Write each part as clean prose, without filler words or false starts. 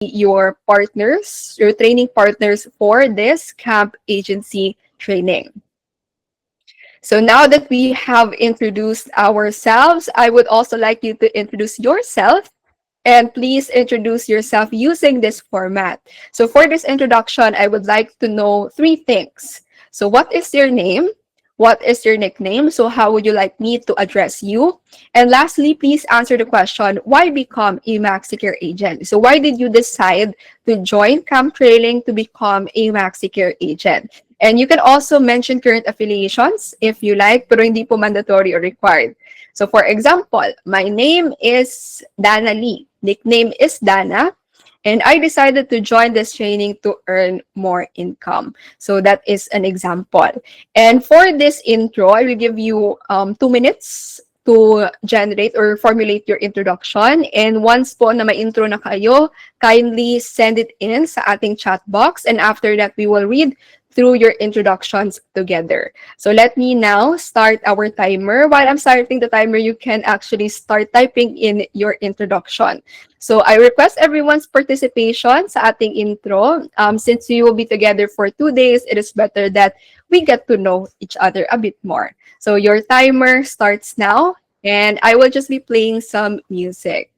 your partners, your training partners for this camp agency training. So now that we have introduced ourselves, I would also like you to introduce yourself and please introduce yourself using this format. So for this introduction, I would like to know three things. So what is your name? What is your nickname? So how would you like me to address you? And lastly, please answer the question, why become a Maxicare agent? So why did you decide to join Camp Training to become a Maxicare agent? And you can also mention current affiliations if you like, pero hindi po mandatory or required. So for example, my name is Dana Lee. Nickname is Dana. And I decided to join this training to earn more income. So that is an example. And for this intro, I will give you 2 minutes to generate or formulate your introduction. And once po na may intro na kayo, kindly send it in sa ating chat box. And after that, we will read through your introductions together. So let me now start our timer. While I'm starting the timer, you can actually start typing in your introduction. So I request everyone's participation sa ating intro. Since we will be together for 2 days, it is better that we get to know each other a bit more. So your timer starts now, and I will just be playing some music.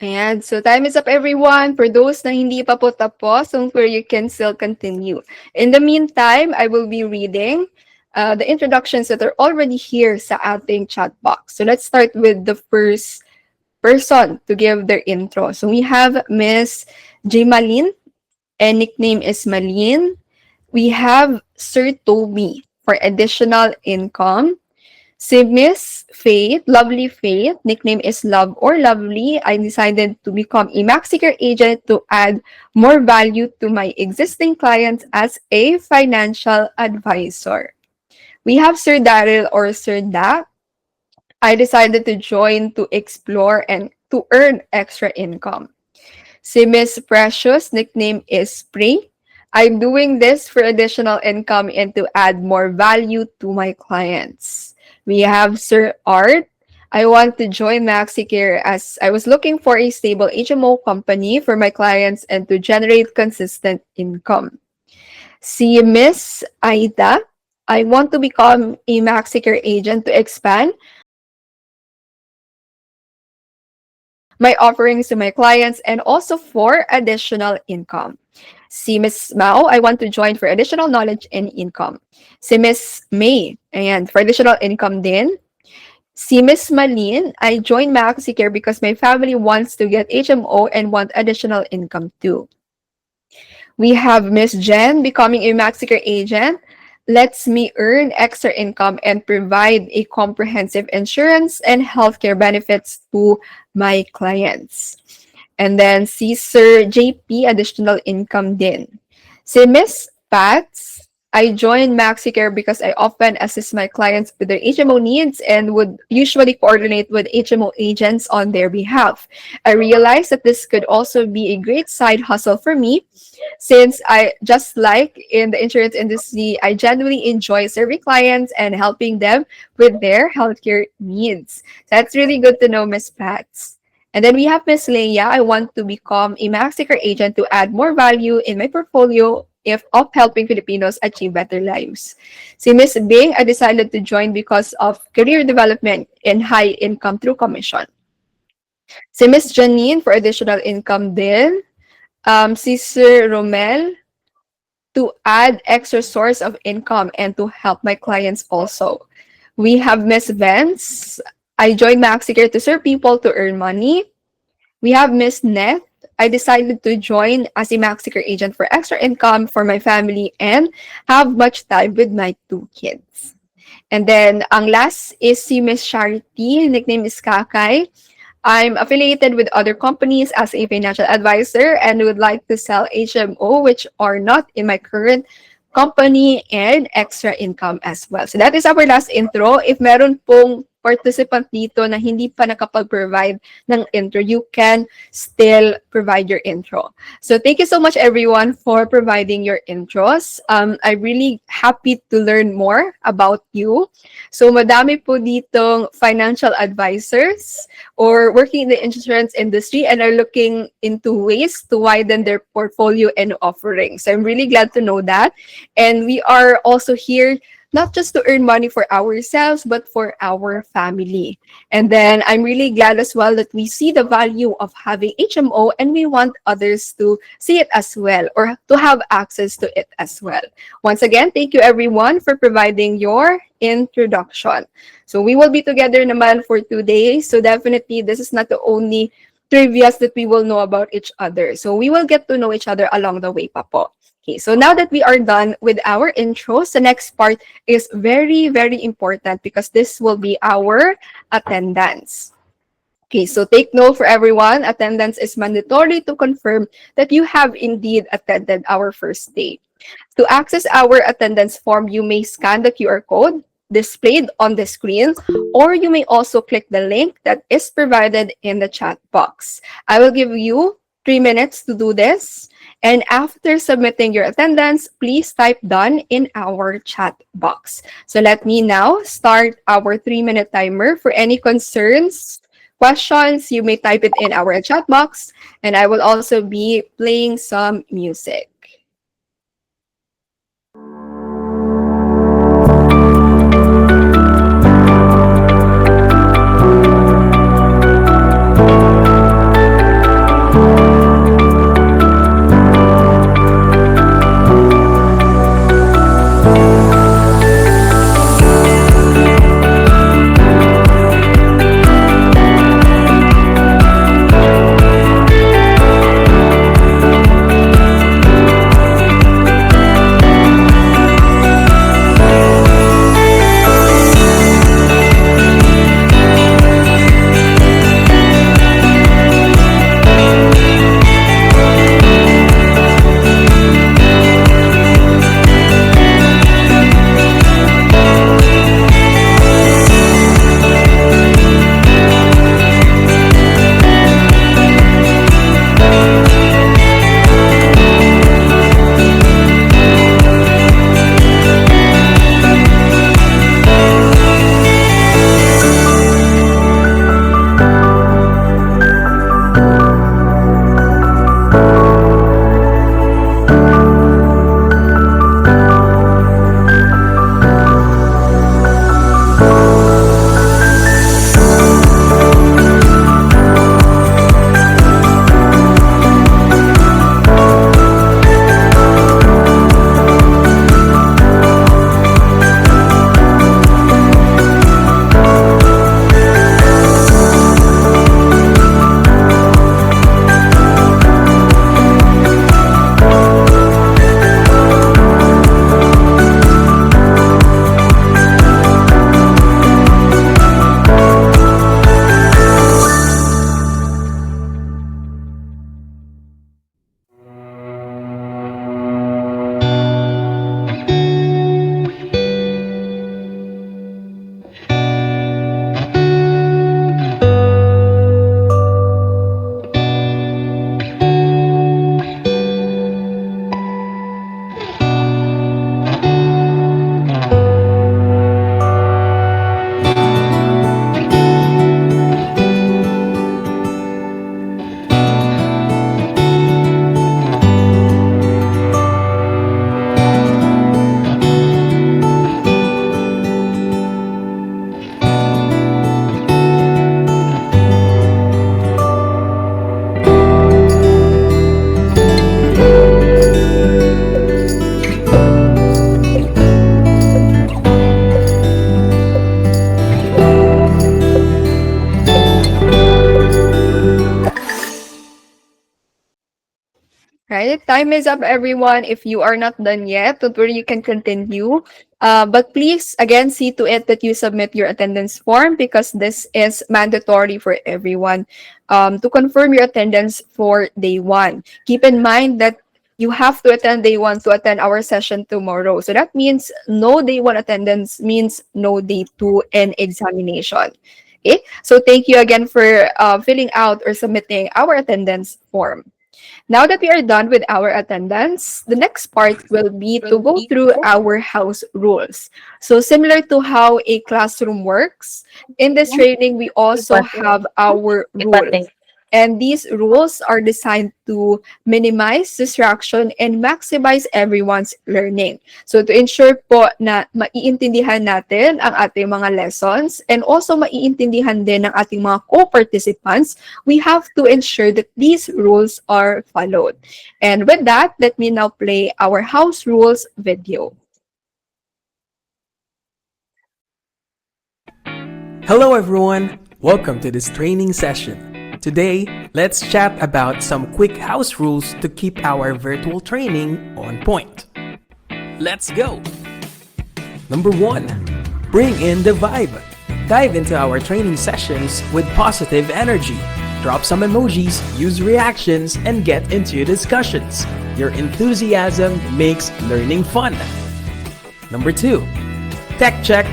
Ayan, so time is up everyone. For those na hindi pa po tapos, don't worry, you can still continue. In the meantime, I will be reading the introductions that are already here sa ating chat box. So let's start with the first person to give their intro. So we have Miss Jimalin, and nickname is Malin. We have Sir Toby for additional income. Si Miss Faith, Lovely Faith, nickname is Love or Lovely. I decided to become a Maxicare agent to add more value to my existing clients as a financial advisor. We have Sir Daryl or Sir Da. I decided to join to explore and to earn extra income. Si Miss Precious, nickname is Spray. I'm doing this for additional income and to add more value to my clients. We have Sir Art. I want to join Maxicare as I was looking for a stable HMO company for my clients and to generate consistent income. Si Miss Aida. I want to become a Maxicare agent to expand my offerings to my clients and also for additional income. Si Miss Mao, I want to join for additional knowledge and income. Si Miss May, ayan, for additional income din. Si Miss Malin, I joined Maxicare because my family wants to get HMO and want additional income too. We have Miss Jen becoming a Maxicare agent lets me earn extra income and provide a comprehensive insurance and healthcare benefits to my clients. And then si Sir JP, additional income din. Si Miss Pats, I joined Maxicare because I often assist my clients with their HMO needs and would usually coordinate with HMO agents on their behalf. I realized that this could also be a great side hustle for me since I just like in the insurance industry, I genuinely enjoy serving clients and helping them with their healthcare needs. That's really good to know, Miss Pats. And then we have Miss Leia. I want to become a Maxicare agent to add more value in my portfolio if of helping Filipinos achieve better lives. Si Miss Bing, I decided to join because of career development and high income through commission. Si Miss Janine for additional income din. Si Sir Romel to add extra source of income and to help my clients also. We have Miss Vance. I joined Maxicare to serve people to earn money. We have Miss Neth. I decided to join as a Maxicare agent for extra income for my family and have much time with my two kids. And then ang last is si Miss Charity. Nickname is Kakay. I'm affiliated with other companies as a financial advisor and would like to sell HMO which are not in my current company and extra income as well. So that is our last intro. If meron pong participant dito na hindi pa nakapag-provide ng intro, you can still provide your intro. So thank you so much everyone for providing your intros. I'm really happy to learn more about you. So madami po ditong financial advisors or working in the insurance industry and are looking into ways to widen their portfolio and offerings. So I'm really glad to know that. And we are also here not just to earn money for ourselves, but for our family. And then I'm really glad as well that we see the value of having HMO and we want others to see it as well or to have access to it as well. Once again, thank you everyone for providing your introduction. So we will be together naman for 2 days. So definitely this is not the only trivias that we will know about each other. So we will get to know each other along the way pa po. Okay, so now that we are done with our intros, the next part is very, very important because this will be our attendance. Okay, so take note for everyone, attendance is mandatory to confirm that you have indeed attended our first day. To access our attendance form, you may scan the QR code displayed on the screen, or you may also click the link that is provided in the chat box. I will give you 3 minutes to do this. And after submitting your attendance, please type done in our chat box. So let me now start our 3-minute timer. For any concerns, questions, you may type it in our chat box. And I will also be playing some music. Right? Time is up, everyone. If you are not done yet, don't worry, you can continue. But please, again, see to it that you submit your attendance form because this is mandatory for everyone to confirm your attendance for day one. Keep in mind that you have to attend day one to attend our session tomorrow. So that means no day one attendance means no day two and examination. Okay? So thank you again for filling out or submitting our attendance form. Now that we are done with our attendance, the next part will be to go through our house rules. So similar to how a classroom works, in this training, we also have our rules. And these rules are designed to minimize distraction and maximize everyone's learning. So to ensure po na maiintindihan natin ang ating mga lessons and also maiintindihan din ng ating mga co-participants, we have to ensure that these rules are followed. And with that, let me now play our house rules video. Hello everyone! Welcome to this training session. Today, let's chat about some quick house rules to keep our virtual training on point. Let's go! Number 1. Bring in the vibe. Dive into our training sessions with positive energy. Drop some emojis, use reactions, and get into discussions. Your enthusiasm makes learning fun. Number 2. Tech check.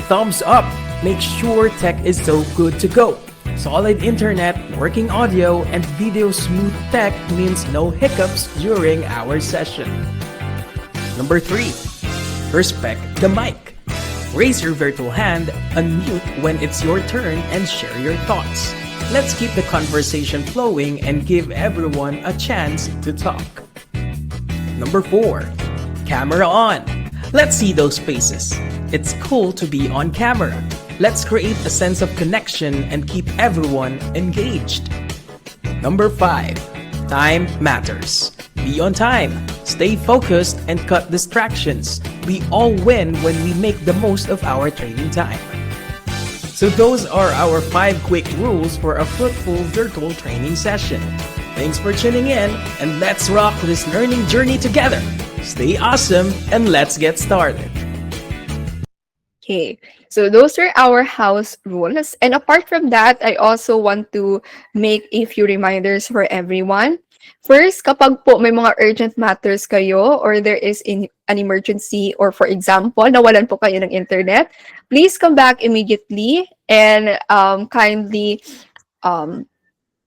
Thumbs up. Make sure tech is so good to go. Solid internet, working audio, and video smooth tech means no hiccups during our session. Number 3. Respect the mic. Raise your virtual hand, unmute when it's your turn, and share your thoughts. Let's keep the conversation flowing and give everyone a chance to talk. Number 4. Camera on. Let's see those faces. It's cool to be on camera. Let's create a sense of connection and keep everyone engaged. Number 5. Time matters. Be on time, stay focused, and cut distractions. We all win when we make the most of our training time. So those are our 5 quick rules for a fruitful virtual training session. Thanks for tuning in, and let's rock this learning journey together. Stay awesome, and let's get started. Okay, so those are our house rules. And apart from that, I also want to make a few reminders for everyone. First, kapag po may mga urgent matters kayo or there is an emergency or for example, nawalan po kayo ng internet, please come back immediately and kindly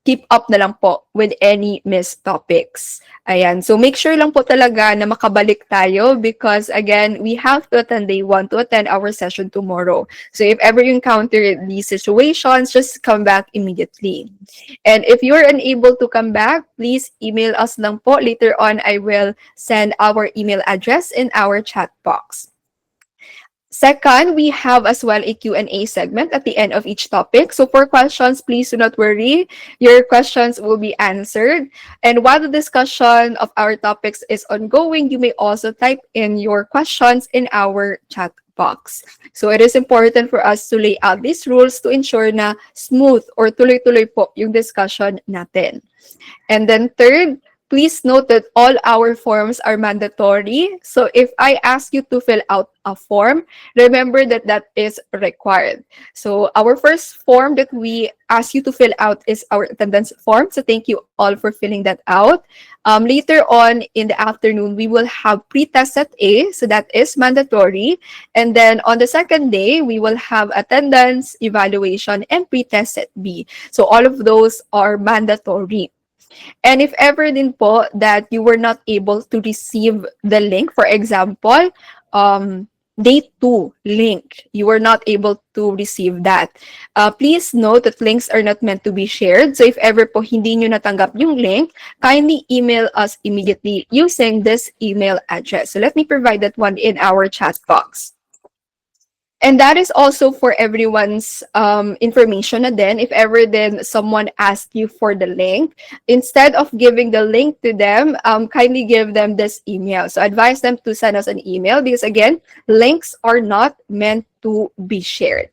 keep up na lang po with any missed topics. Ayan. So make sure lang po talaga na makabalik tayo because again, we have to attend day one to attend our session tomorrow. So if ever you encounter these situations, just come back immediately. And if you're unable to come back, please email us lang po. Later on, I will send our email address in our chat box. Second, we have as well a Q&A segment at the end of each topic. So for questions, please do not worry. Your questions will be answered. And while the discussion of our topics is ongoing, you may also type in your questions in our chat box. So it is important for us to lay out these rules to ensure na smooth or tuloy-tuloy po yung discussion natin. And then third, please note that all our forms are mandatory. So if I ask you to fill out a form, remember that that is required. So our first form that we ask you to fill out is our attendance form. So thank you all for filling that out. Later on in the afternoon, we will have pre-test set A. So that is mandatory. And then on the second day, we will have attendance, evaluation, and pre-test set B. So all of those are mandatory. And if ever din po that you were not able to receive the link, for example, day 2 link, you were not able to receive that. Please note that links are not meant to be shared. So if ever po hindi nyo natanggap yung link, kindly email us immediately using this email address. So let me provide that one in our chat box. And that is also for everyone's information na din. If ever then someone asked you for the link, instead of giving the link to them, kindly give them this email. So advise them to send us an email because again, links are not meant to be shared.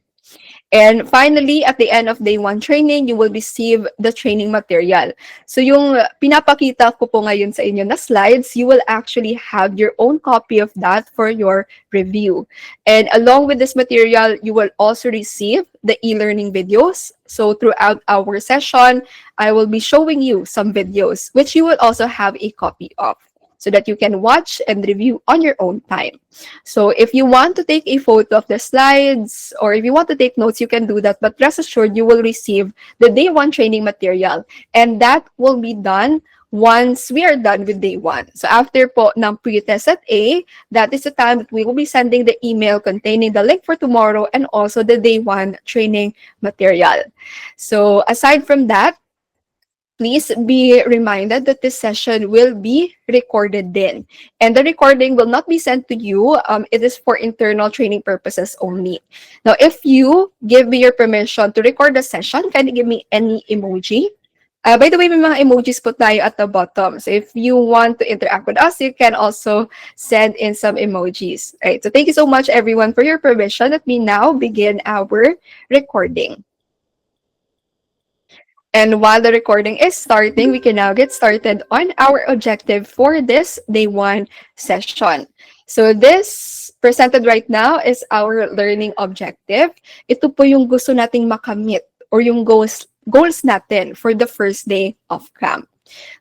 And finally, at the end of day one training, you will receive the training material. So yung pinapakita ko po ngayon sa inyo na slides, you will actually have your own copy of that for your review. And along with this material, you will also receive the e-learning videos. So throughout our session, I will be showing you some videos, which you will also have a copy of, so that you can watch and review on your own time. So if you want to take a photo of the slides or if you want to take notes, you can do that. But rest assured, you will receive the day one training material. And that will be done once we are done with day one. So after po ng pre-test at A, that is the time that we will be sending the email containing the link for tomorrow and also the day one training material. So aside from that, please be reminded that this session will be recorded then. And the recording will not be sent to you. It is for internal training purposes only. Now, if you give me your permission to record the session, can you give me any emoji? By the way, may mga emojis po tayo at the bottom. So if you want to interact with us, you can also send in some emojis. Right. So thank you so much, everyone, for your permission. Let me now begin our recording. And while the recording is starting, we can now get started on our objective for this day one session. So this presented right now is our learning objective. Ito po yung gusto nating makamit or yung goals natin for the first day of camp.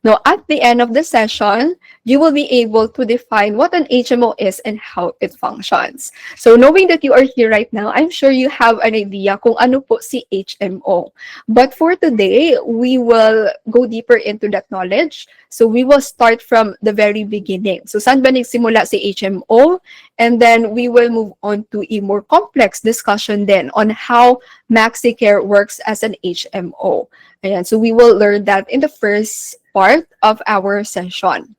Now, at the end of the session, you will be able to define what an HMO is and how it functions. So, knowing that you are here right now, I'm sure you have an idea kung ano po si HMO. But for today, we will go deeper into that knowledge. So, we will start from the very beginning. So, saan ba nagsimula si HMO? And then, we will move on to a more complex discussion then on how Maxicare works as an HMO. Ayan, so we will learn that in the first part of our session.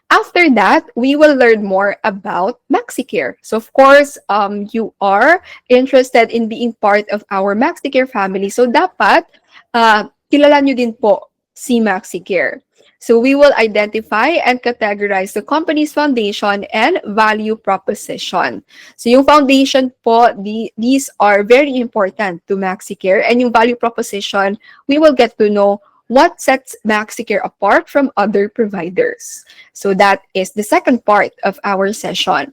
After that, we will learn more about Maxicare. So of course, you are interested in being part of our Maxicare family. So dapat, kilala nyo din po si Maxicare. So we will identify and categorize the company's foundation and value proposition. So yung foundation po, these are very important to Maxicare. And yung value proposition, we will get to know what sets Maxicare apart from other providers. So that is the second part of our session.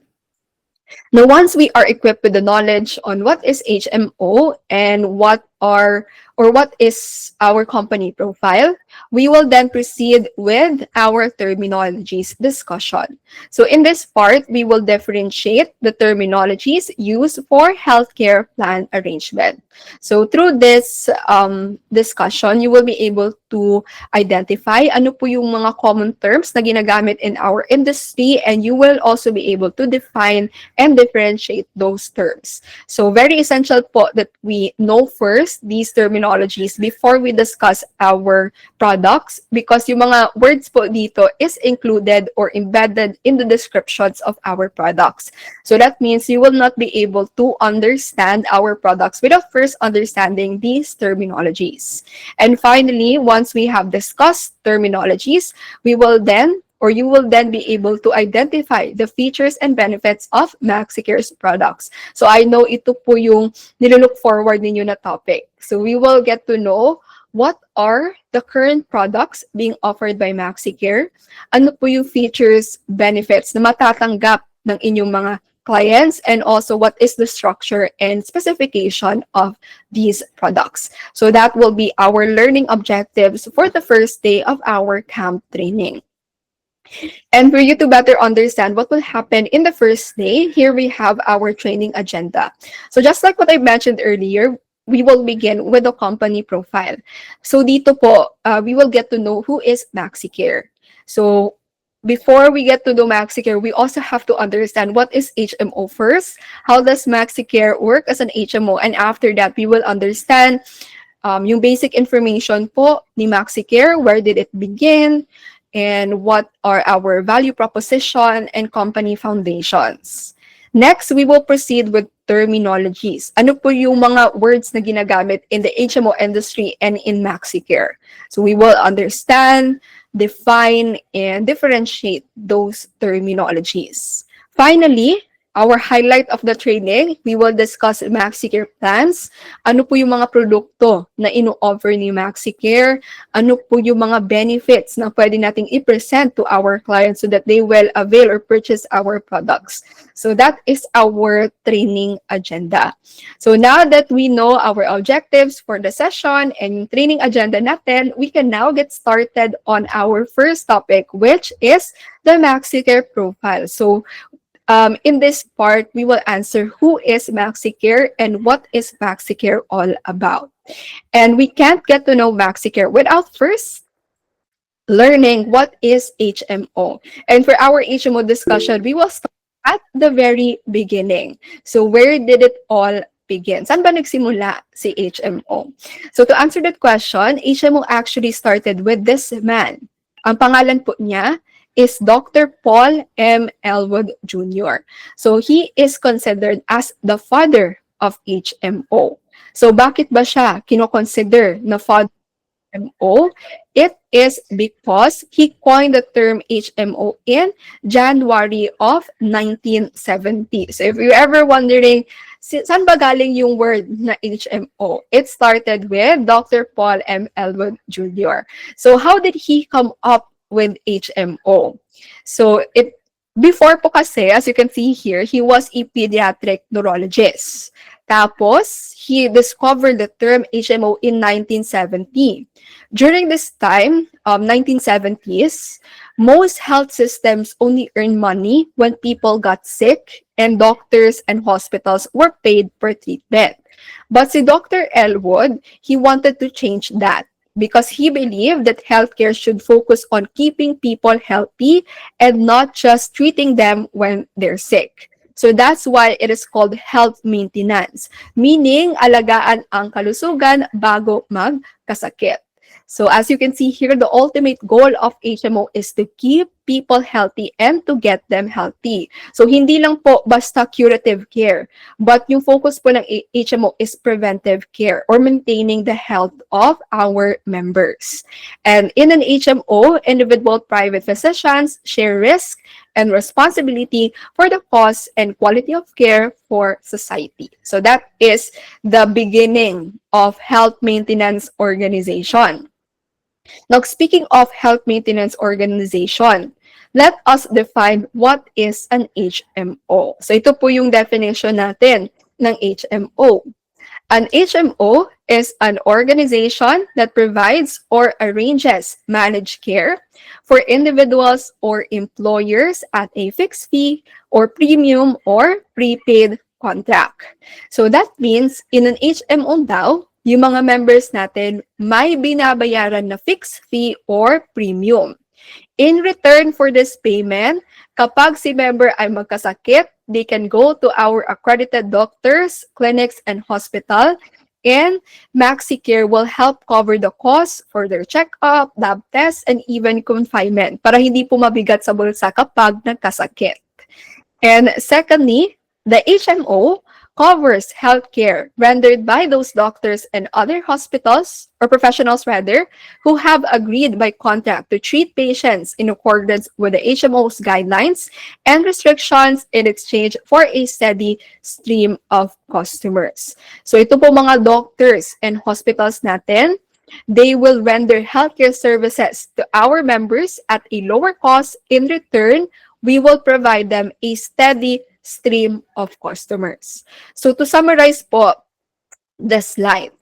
Now, once we are equipped with the knowledge on what is HMO and what is our company profile, we will then proceed with our terminologies discussion. So in this part, we will differentiate the terminologies used for healthcare plan arrangement. So through this discussion, you will be able to identify ano po yung mga common terms na ginagamit in our industry, and you will also be able to define and differentiate those terms. So very essential po that we know first these terminologies before we discuss our products, because yung mga words po dito is included or embedded in the descriptions of our products. So that means you will not be able to understand our products without first understanding these terminologies. And finally, once we have discussed terminologies, we will then or you will then be able to identify the features and benefits of Maxicare's products. So I know ito po yung nilook forward ninyo na topic. So we will get to know what are the current products being offered by Maxicare, ano po yung features, benefits na matatanggap ng inyong mga clients, and also what is the structure and specification of these products. So that will be our learning objectives for the first day of our camp training. And for you to better understand what will happen in the first day, here we have our training agenda. So just like what I mentioned earlier, we will begin with the company profile. So dito po, we will get to know who is Maxicare. So before we get to know Maxicare, we also have to understand what is HMO first. How does Maxicare work as an HMO? And after that, we will understand yung basic information po ni Maxicare. Where did it begin? And what are our value proposition and company foundations. Next, we will proceed with terminologies. Ano po yung mga words na ginagamit in the HMO industry and in Maxicare? So we will understand, define, and differentiate those terminologies. Finally, our highlight of the training, we will discuss Maxicare plans. Ano po yung mga produkto na ino-offer ni Maxicare? Ano po yung mga benefits na pwede nating i-present to our clients so that they will avail or purchase our products. So that is our training agenda. So now that we know our objectives for the session and yung training agenda natin, we can now get started on our first topic, which is the Maxicare profile. So in this part, we will answer who is Maxicare and what is Maxicare all about. And we can't get to know Maxicare without first learning what is HMO. And for our HMO discussion, we will start at the very beginning. So where did it all begin? Saan ba nagsimula si HMO? So to answer that question, HMO actually started with this man. Ang pangalan po niya is Dr. Paul M. Elwood Jr. So he is considered as the father of HMO. So bakit ba siya kino-consider na father of HMO? It is because he coined the term HMO in January of 1970. So if you're ever wondering, saan ba galing yung word na HMO? It started with Dr. Paul M. Elwood Jr. So how did he come up with HMO? So before po kasi, as you can see here, he was a pediatric neurologist. Tapos, he discovered the term HMO in 1970. During this time, 1970s, most health systems only earn money when people got sick and doctors and hospitals were paid per treatment. But si Dr. Elwood, he wanted to change that because he believed that healthcare should focus on keeping people healthy and not just treating them when they're sick. So that's why it is called health maintenance, meaning alagaan ang kalusugan bago magkasakit. So as you can see here, the ultimate goal of HMO is to keep people healthy and to get them healthy. So hindi lang po basta curative care, but yung focus po ng HMO is preventive care or maintaining the health of our members. And in an HMO, individual private physicians share risk and responsibility for the cost and quality of care for society. So that is the beginning of health maintenance organization. Now, speaking of health maintenance organization, let us define what is an HMO. So ito po yung definition natin ng HMO. An HMO is an organization that provides or arranges managed care for individuals or employers at a fixed fee or premium or prepaid contract. So that means in an HMO daw, yung mga members natin may binabayaran na fixed fee or premium. In return for this payment, kapag si member ay magkasakit, they can go to our accredited doctors, clinics, and hospital, and Maxicare will help cover the costs for their checkup, lab tests, and even confinement para hindi po mabigat sa bulsa kapag nagkasakit. And secondly, the HMO covers healthcare rendered by those doctors and other hospitals or professionals rather who have agreed by contract to treat patients in accordance with the HMO's guidelines and restrictions in exchange for a steady stream of customers. So ito po mga doctors and hospitals natin, they will render healthcare services to our members at a lower cost. In return, we will provide them a steady stream of customers. So to summarize po the slide,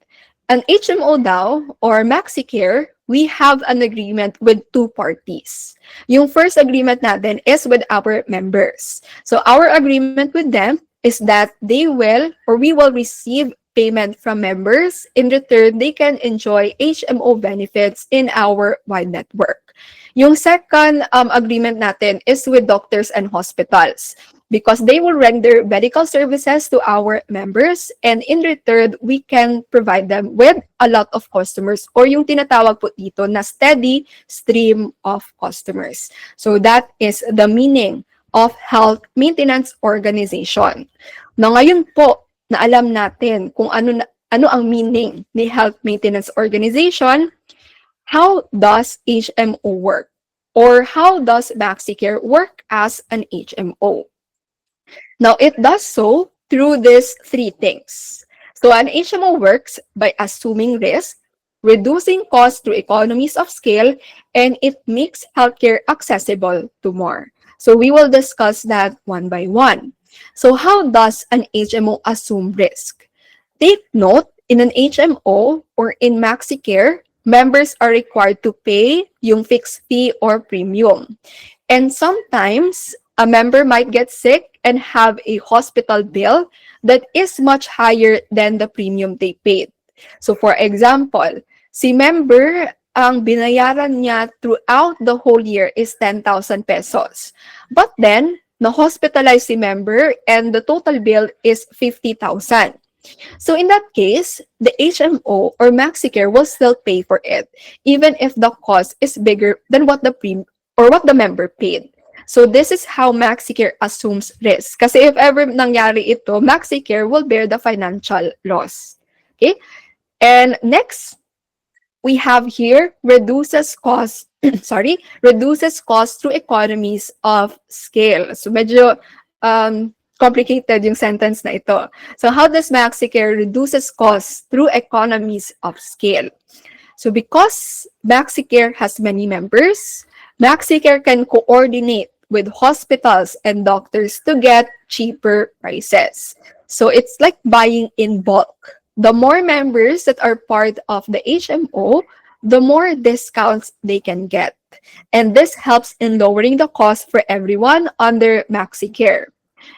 an HMO daw or Maxicare, we have an agreement with two parties. Yung first agreement natin is with our members. So our agreement with them is that they will or we will receive payment from members. In return, they can enjoy HMO benefits in our wide network. Yung second agreement natin is with doctors and hospitals because they will render medical services to our members and in return, we can provide them with a lot of customers or yung tinatawag po dito na steady stream of customers. So that is the meaning of health maintenance organization. Na ngayon po, na alam natin kung ano ang meaning ni health maintenance organization, how does HMO work? Or how does Maxicare work as an HMO? Now, it does so through these three things. So, an HMO works by assuming risk, reducing costs through economies of scale, and it makes healthcare accessible to more. So, we will discuss that one by one. So, how does an HMO assume risk? Take note, in an HMO or in Maxicare, members are required to pay yung fixed fee or premium. And sometimes a member might get sick and have a hospital bill that is much higher than the premium they paid. So for example, si member ang binayaran niya throughout the whole year is 10,000 pesos. But then, na-hospitalize si member and the total bill is 50,000. So in that case, the HMO or Maxicare will still pay for it, even if the cost is bigger than what the member paid. So this is how Maxicare assumes risk. Kasi if ever nangyari ito, Maxicare will bear the financial loss. Okay? And next, we have here reduces cost, reduces cost through economies of scale. So medyo complicated yung sentence na ito. So how does Maxicare reduces costs through economies of scale? So because Maxicare has many members, Maxicare can coordinate with hospitals and doctors to get cheaper prices. So it's like buying in bulk. The more members that are part of the HMO, the more discounts they can get. And this helps in lowering the cost for everyone under Maxicare.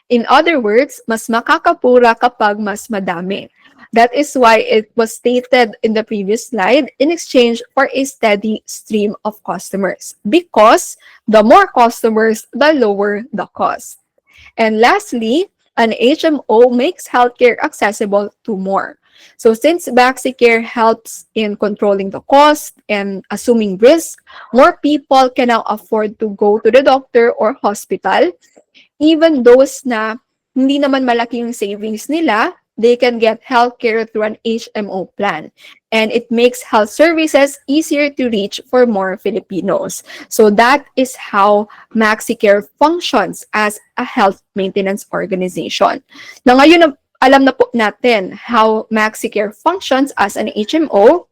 In other words, mas makakapura kapag mas madami. That is why it was stated in the previous slide, in exchange for a steady stream of customers. Because the more customers, the lower the cost. And lastly, an HMO makes healthcare accessible to more. So since Maxicare helps in controlling the cost and assuming risk, more people can now afford to go to the doctor or hospital. Even those na hindi naman malaki yung savings nila, they can get healthcare through an HMO plan. And it makes health services easier to reach for more Filipinos. So that is how Maxicare functions as a health maintenance organization. Na ngayon, alam na po natin how Maxicare functions as an HMO.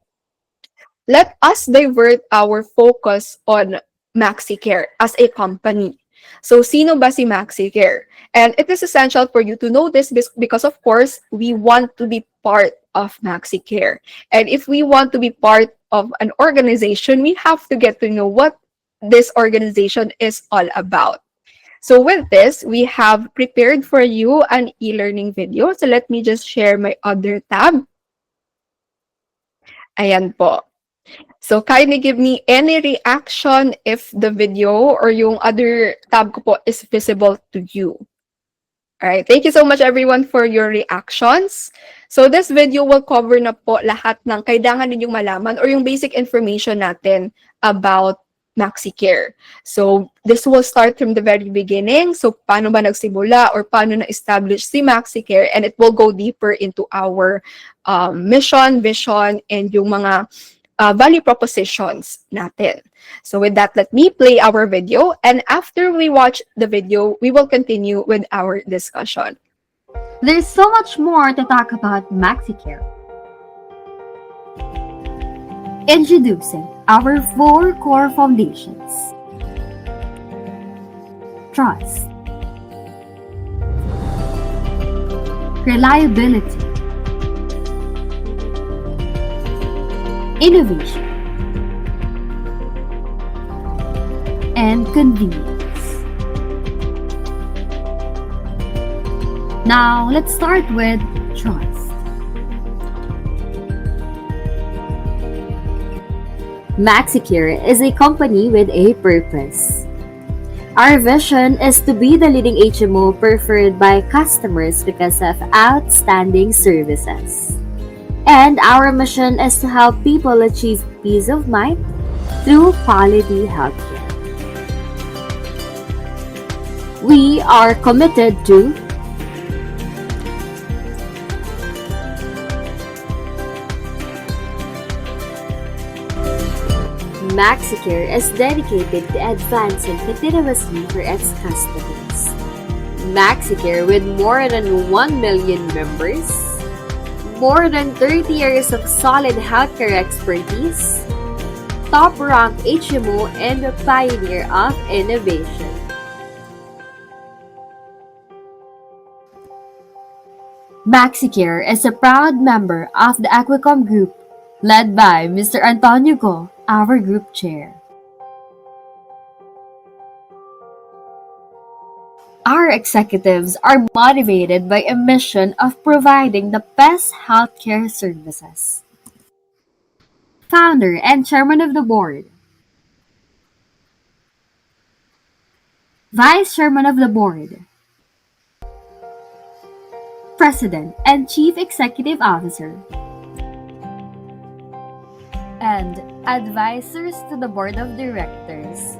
Let us divert our focus on Maxicare as a company. So, sino ba si Maxicare? And it is essential for you to know this because, of course, we want to be part of Maxicare. And if we want to be part of an organization, we have to get to know what this organization is all about. So with this, we have prepared for you an e-learning video. So let me just share my other tab. Ayan po. So kindly give me any reaction if the video or yung other tab ko po is visible to you. All right, thank you so much everyone for your reactions. So this video will cover na po lahat ng kailangan ninyong malaman or yung basic information natin about Maxicare. So this will start from the very beginning. So paano ba nagsimula or paano na-establish si Maxicare, and it will go deeper into our mission, vision, and yung mga value propositions natin. So with that, let me play our video, and after we watch the video, we will continue with our discussion. There's so much more to talk about Maxicare. Introducing our 4 core foundations. Trust, reliability, innovation, and convenience. Now, let's start with trust. Maxicare is a company with a purpose. Our vision is to be the leading HMO preferred by customers because of outstanding services. And our mission is to help people achieve peace of mind through quality healthcare. We are committed to Maxicare is dedicated to advancing continuously for its customers. Maxicare, with more than 1 million members, more than 30 years of solid healthcare expertise, top-ranked HMO, and a pioneer of innovation. Maxicare is a proud member of the Equicom Group, led by Mr. Antonio Go, our group chair. Our executives are motivated by a mission of providing the best healthcare services. Founder and Chairman of the Board, Vice Chairman of the Board, President and Chief Executive Officer, and advisors to the Board of Directors.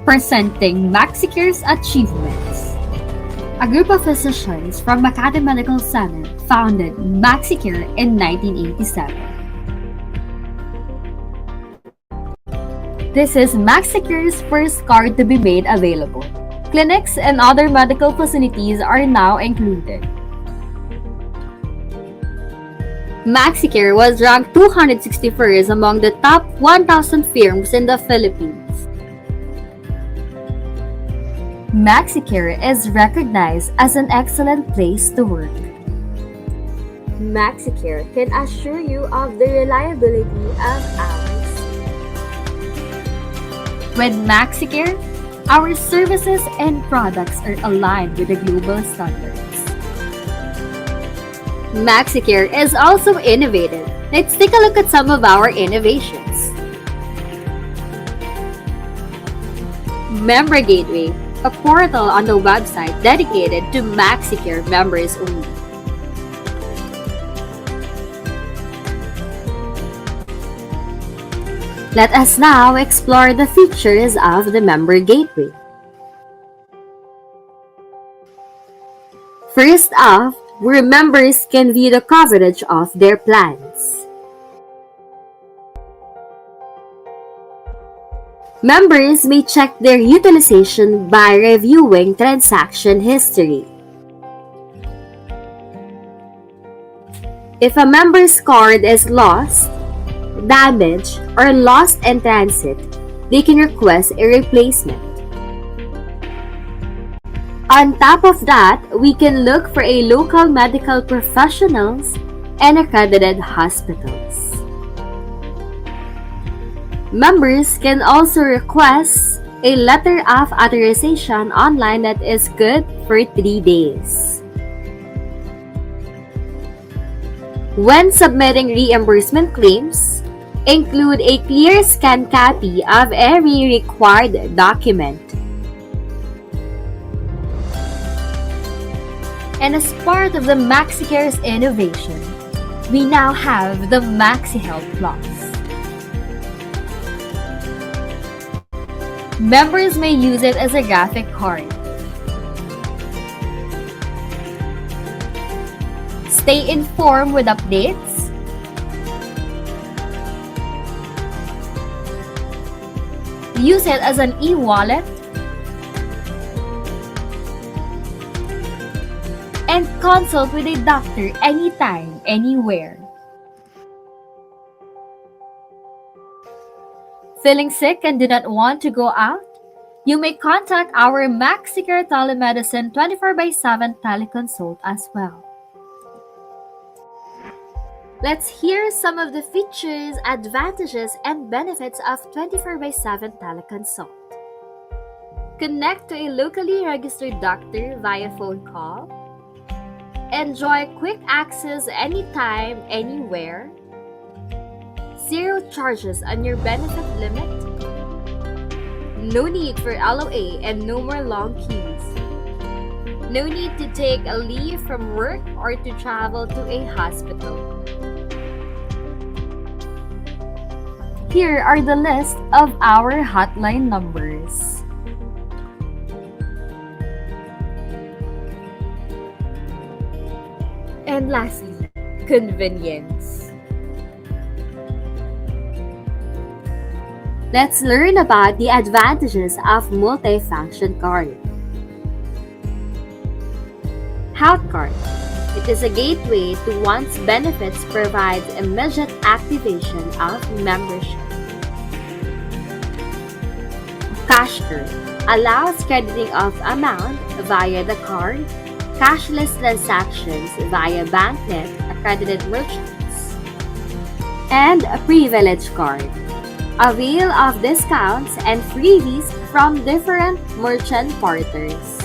Presenting Maxicare's achievements. A group of physicians from Makati Medical Center founded Maxicare in 1987. This is Maxicare's first card to be made available. Clinics and other medical facilities are now included. Maxicare was ranked 261st among the top 1,000 firms in the Philippines. Maxicare is recognized as an excellent place to work. Maxicare can assure you of the reliability of ours. With Maxicare, our services and products are aligned with the global standards. Maxicare is also innovative. Let's take a look at some of our innovations. Member Gateway, a portal on the website dedicated to Maxicare members only. Let us now explore the features of the Member Gateway. First off, where members can view the coverage of their plans. Members may check their utilization by reviewing transaction history. If a member's card is lost, damaged, or lost in transit, they can request a replacement. On top of that, we can look for a local medical professionals and accredited hospitals. Members can also request a letter of authorization online that is good for 3 days. When submitting reimbursement claims, include a clear scanned copy of every required document. And as part of the Maxicare's innovation, we now have the MaxiHealth Plus. Members may use it as a graphic card. Stay informed with updates. Use it as an e-wallet. And consult with a doctor anytime, anywhere. Feeling sick and do not want to go out? You may contact our Maxicare Telemedicine 24/7 teleconsult as well. Let's hear some of the features, advantages, and benefits of 24/7 teleconsult. Connect to a locally registered doctor via phone call. Enjoy quick access anytime, anywhere. 0 charges on your benefit limit. No need for LOA and no more long queues. No need to take a leave from work or to travel to a hospital. Here are the list of our hotline numbers. And lastly, convenience. Let's learn about the advantages of multifunction card. Health Card. It is a gateway to one's benefits, provides immediate activation of membership. Cash Card allows crediting of amount via the card, cashless transactions via banknet accredited merchants. And a Privilege Card. Avail of discounts and freebies from different merchant partners.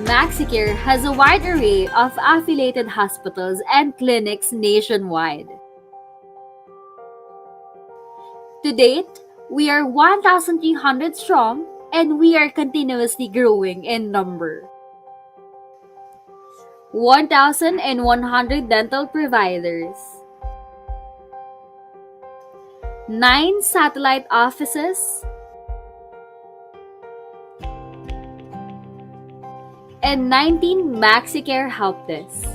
Maxicare has a wide array of affiliated hospitals and clinics nationwide. To date, we are 1,300 strong and we are continuously growing in number. 1,100 dental providers, 9 satellite offices, and 19 Maxicare help desks.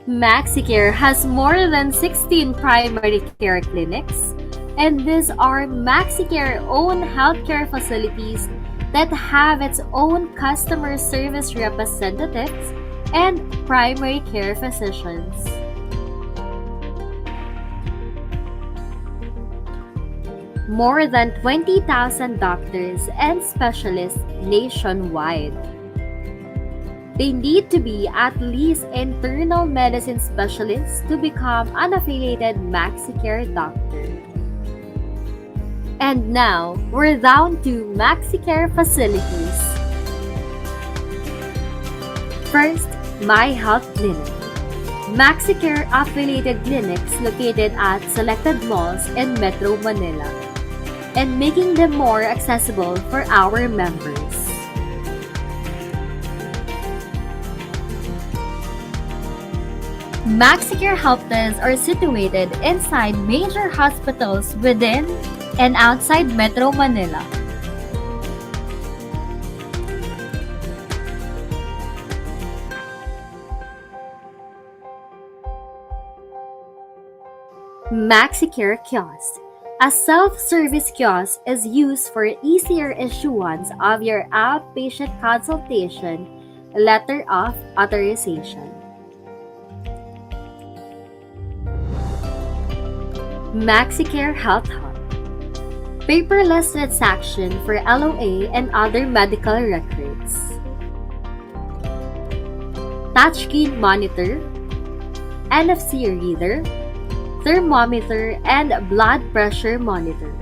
Maxicare has more than 16 primary care clinics, and these are Maxicare-owned healthcare facilities that have its own customer service representatives and primary care physicians. More than 20,000 doctors and specialists nationwide. They need to be at least internal medicine specialists to become an affiliated Maxicare doctor. And now, we're down to Maxicare facilities. First, My Health Clinic. Maxicare affiliated clinics located at selected malls in Metro Manila and making them more accessible for our members. Maxicare help desks are situated inside major hospitals within and outside Metro Manila. Maxicare Kiosk. A self-service kiosk is used for easier issuance of your outpatient consultation letter of authorization. Maxicare Health Hub. Paperless transaction for LOA and other medical records. Touchscreen monitor, NFC reader, thermometer, and blood pressure monitor.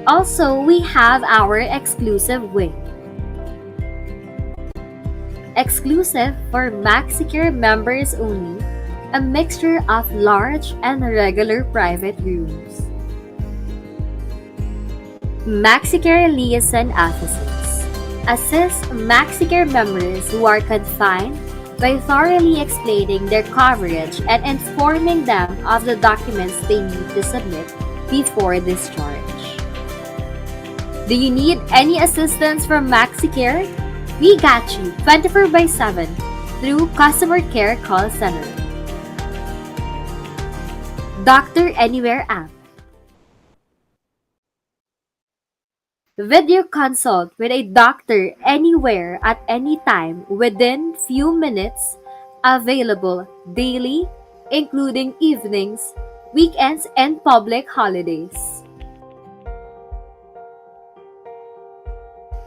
Also, we have our exclusive wing. Exclusive for Maxicare members only, a mixture of large and regular private rooms. Maxicare Liaison Offices assist Maxicare members who are confined by thoroughly explaining their coverage and informing them of the documents they need to submit before discharge. Do you need any assistance from Maxicare? We got you 24/7 through Customer Care Call Center. Doctor Anywhere app. Video consult with a doctor anywhere at any time within few minutes, available daily, including evenings, weekends, and public holidays.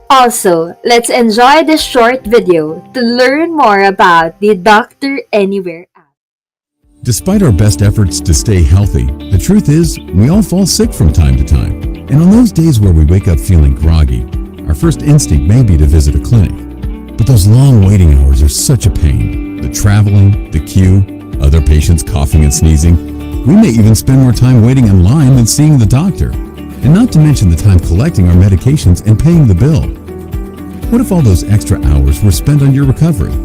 Also, let's enjoy this short video to learn more about the Doctor Anywhere app. Despite our best efforts to stay healthy, the truth is we all fall sick from time to time. And on those days where we wake up feeling groggy, our first instinct may be to visit a clinic. But those long waiting hours are such a pain. The traveling, the queue, other patients coughing and sneezing. We may even spend more time waiting in line than seeing the doctor. And not to mention the time collecting our medications and paying the bill. What if all those extra hours were spent on your recovery?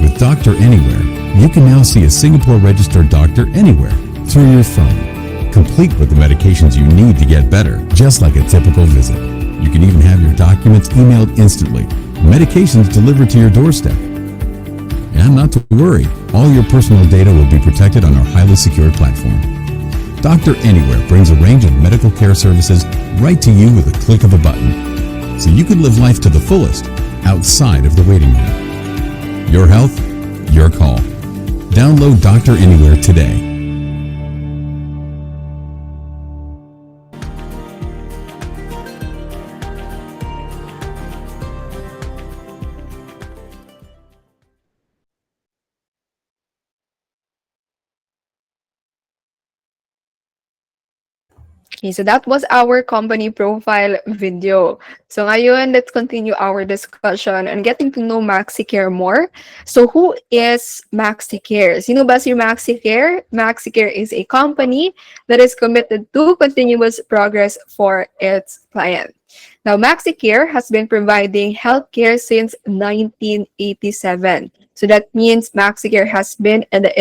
With Doctor Anywhere, you can now see a Singapore-registered doctor anywhere through your phone, complete with the medications you need to get better, just like a typical visit. You can even have your documents emailed instantly, medications delivered to your doorstep. And not to worry, all your personal data will be protected on our highly secure platform. Doctor Anywhere brings a range of medical care services right to you with a click of a button, so you can live life to the fullest outside of the waiting room. Your health, your call. Download Doctor Anywhere today. Okay, so that was our company profile video. So ngayon, let's continue our discussion on getting to know Maxicare more. So who is Maxicare? Sino ba si Maxicare? Maxicare is a company that is committed to continuous progress for its client. Now, Maxicare has been providing healthcare since 1987. So that means Maxicare has been in the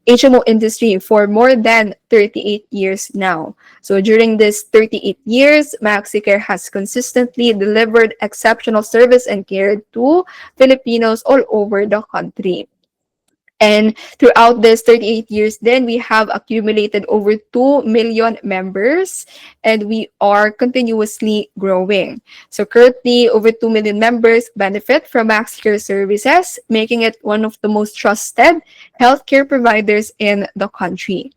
HMO industry for more than 38 years now. So during this 38 years, Maxicare has consistently delivered exceptional service and care to Filipinos all over the country. And throughout this 38 years, then we have accumulated over 2 million members and we are continuously growing. So currently, over 2 million members benefit from Maxicare services, making it one of the most trusted healthcare providers in the country.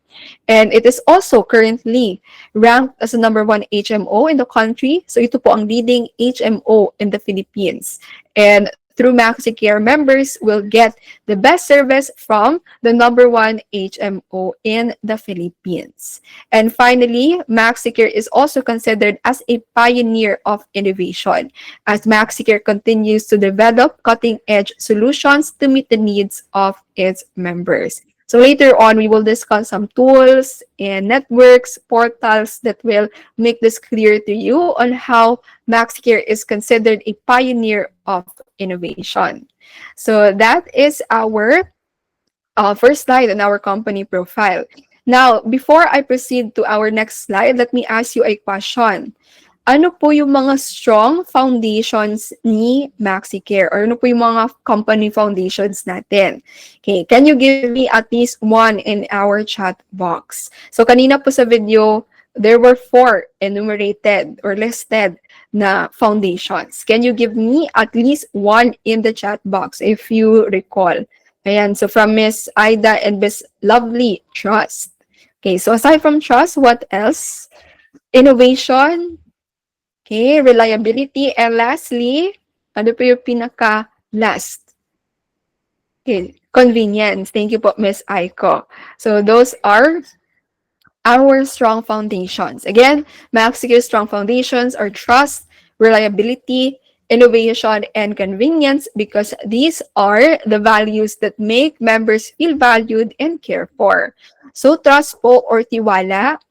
And it is also currently ranked as the number one HMO in the country. So ito po ang leading HMO in the Philippines. And through Maxicare, members will get the best service from the number one HMO in the Philippines. And finally, Maxicare is also considered as a pioneer of innovation, as Maxicare continues to develop cutting-edge solutions to meet the needs of its members. So later on, we will discuss some tools and networks, portals that will make this clear to you on how Maxicare is considered a pioneer of innovation. So that is our first slide on our company profile. Now, before I proceed to our next slide, let me ask you a question. Ano po yung mga strong foundations ni Maxicare? Or ano po yung mga company foundations natin? Okay, can you give me at least one in our chat box? So kanina po sa video, there were 4 enumerated or listed na foundations. Can you give me at least one in the chat box if you recall? Ayan, so from Miss Ida and Miss Lovely, trust. Okay, so aside from trust, what else? Innovation. Okay, reliability. And lastly, ano po yung pinaka-last? Okay, convenience. Thank you po, Miss Aiko. So those are our strong foundations. Again, Maxicare's strong foundations are trust, reliability, innovation, and convenience because these are the values that make members feel valued and cared for. So trust po or tiwala,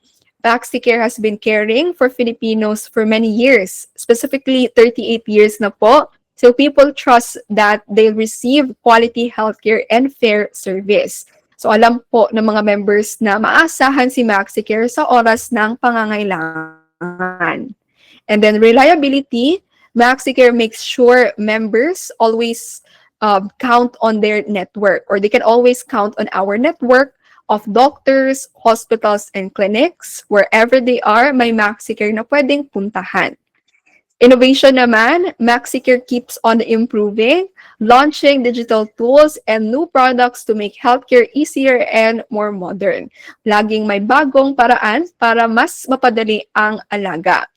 Maxicare has been caring for Filipinos for many years, specifically 38 years na po. So people trust that they'll receive quality healthcare and fair service. So alam po ng mga members na maasahan si Maxicare sa oras ng pangangailangan. And then reliability, Maxicare makes sure members always count on their network or they can always count on our network of doctors, hospitals, and clinics. Wherever they are, may Maxicare na pwedeng puntahan. Innovation naman, Maxicare keeps on improving, launching digital tools and new products to make healthcare easier and more modern. Laging may bagong paraan para mas mapadali ang alaga.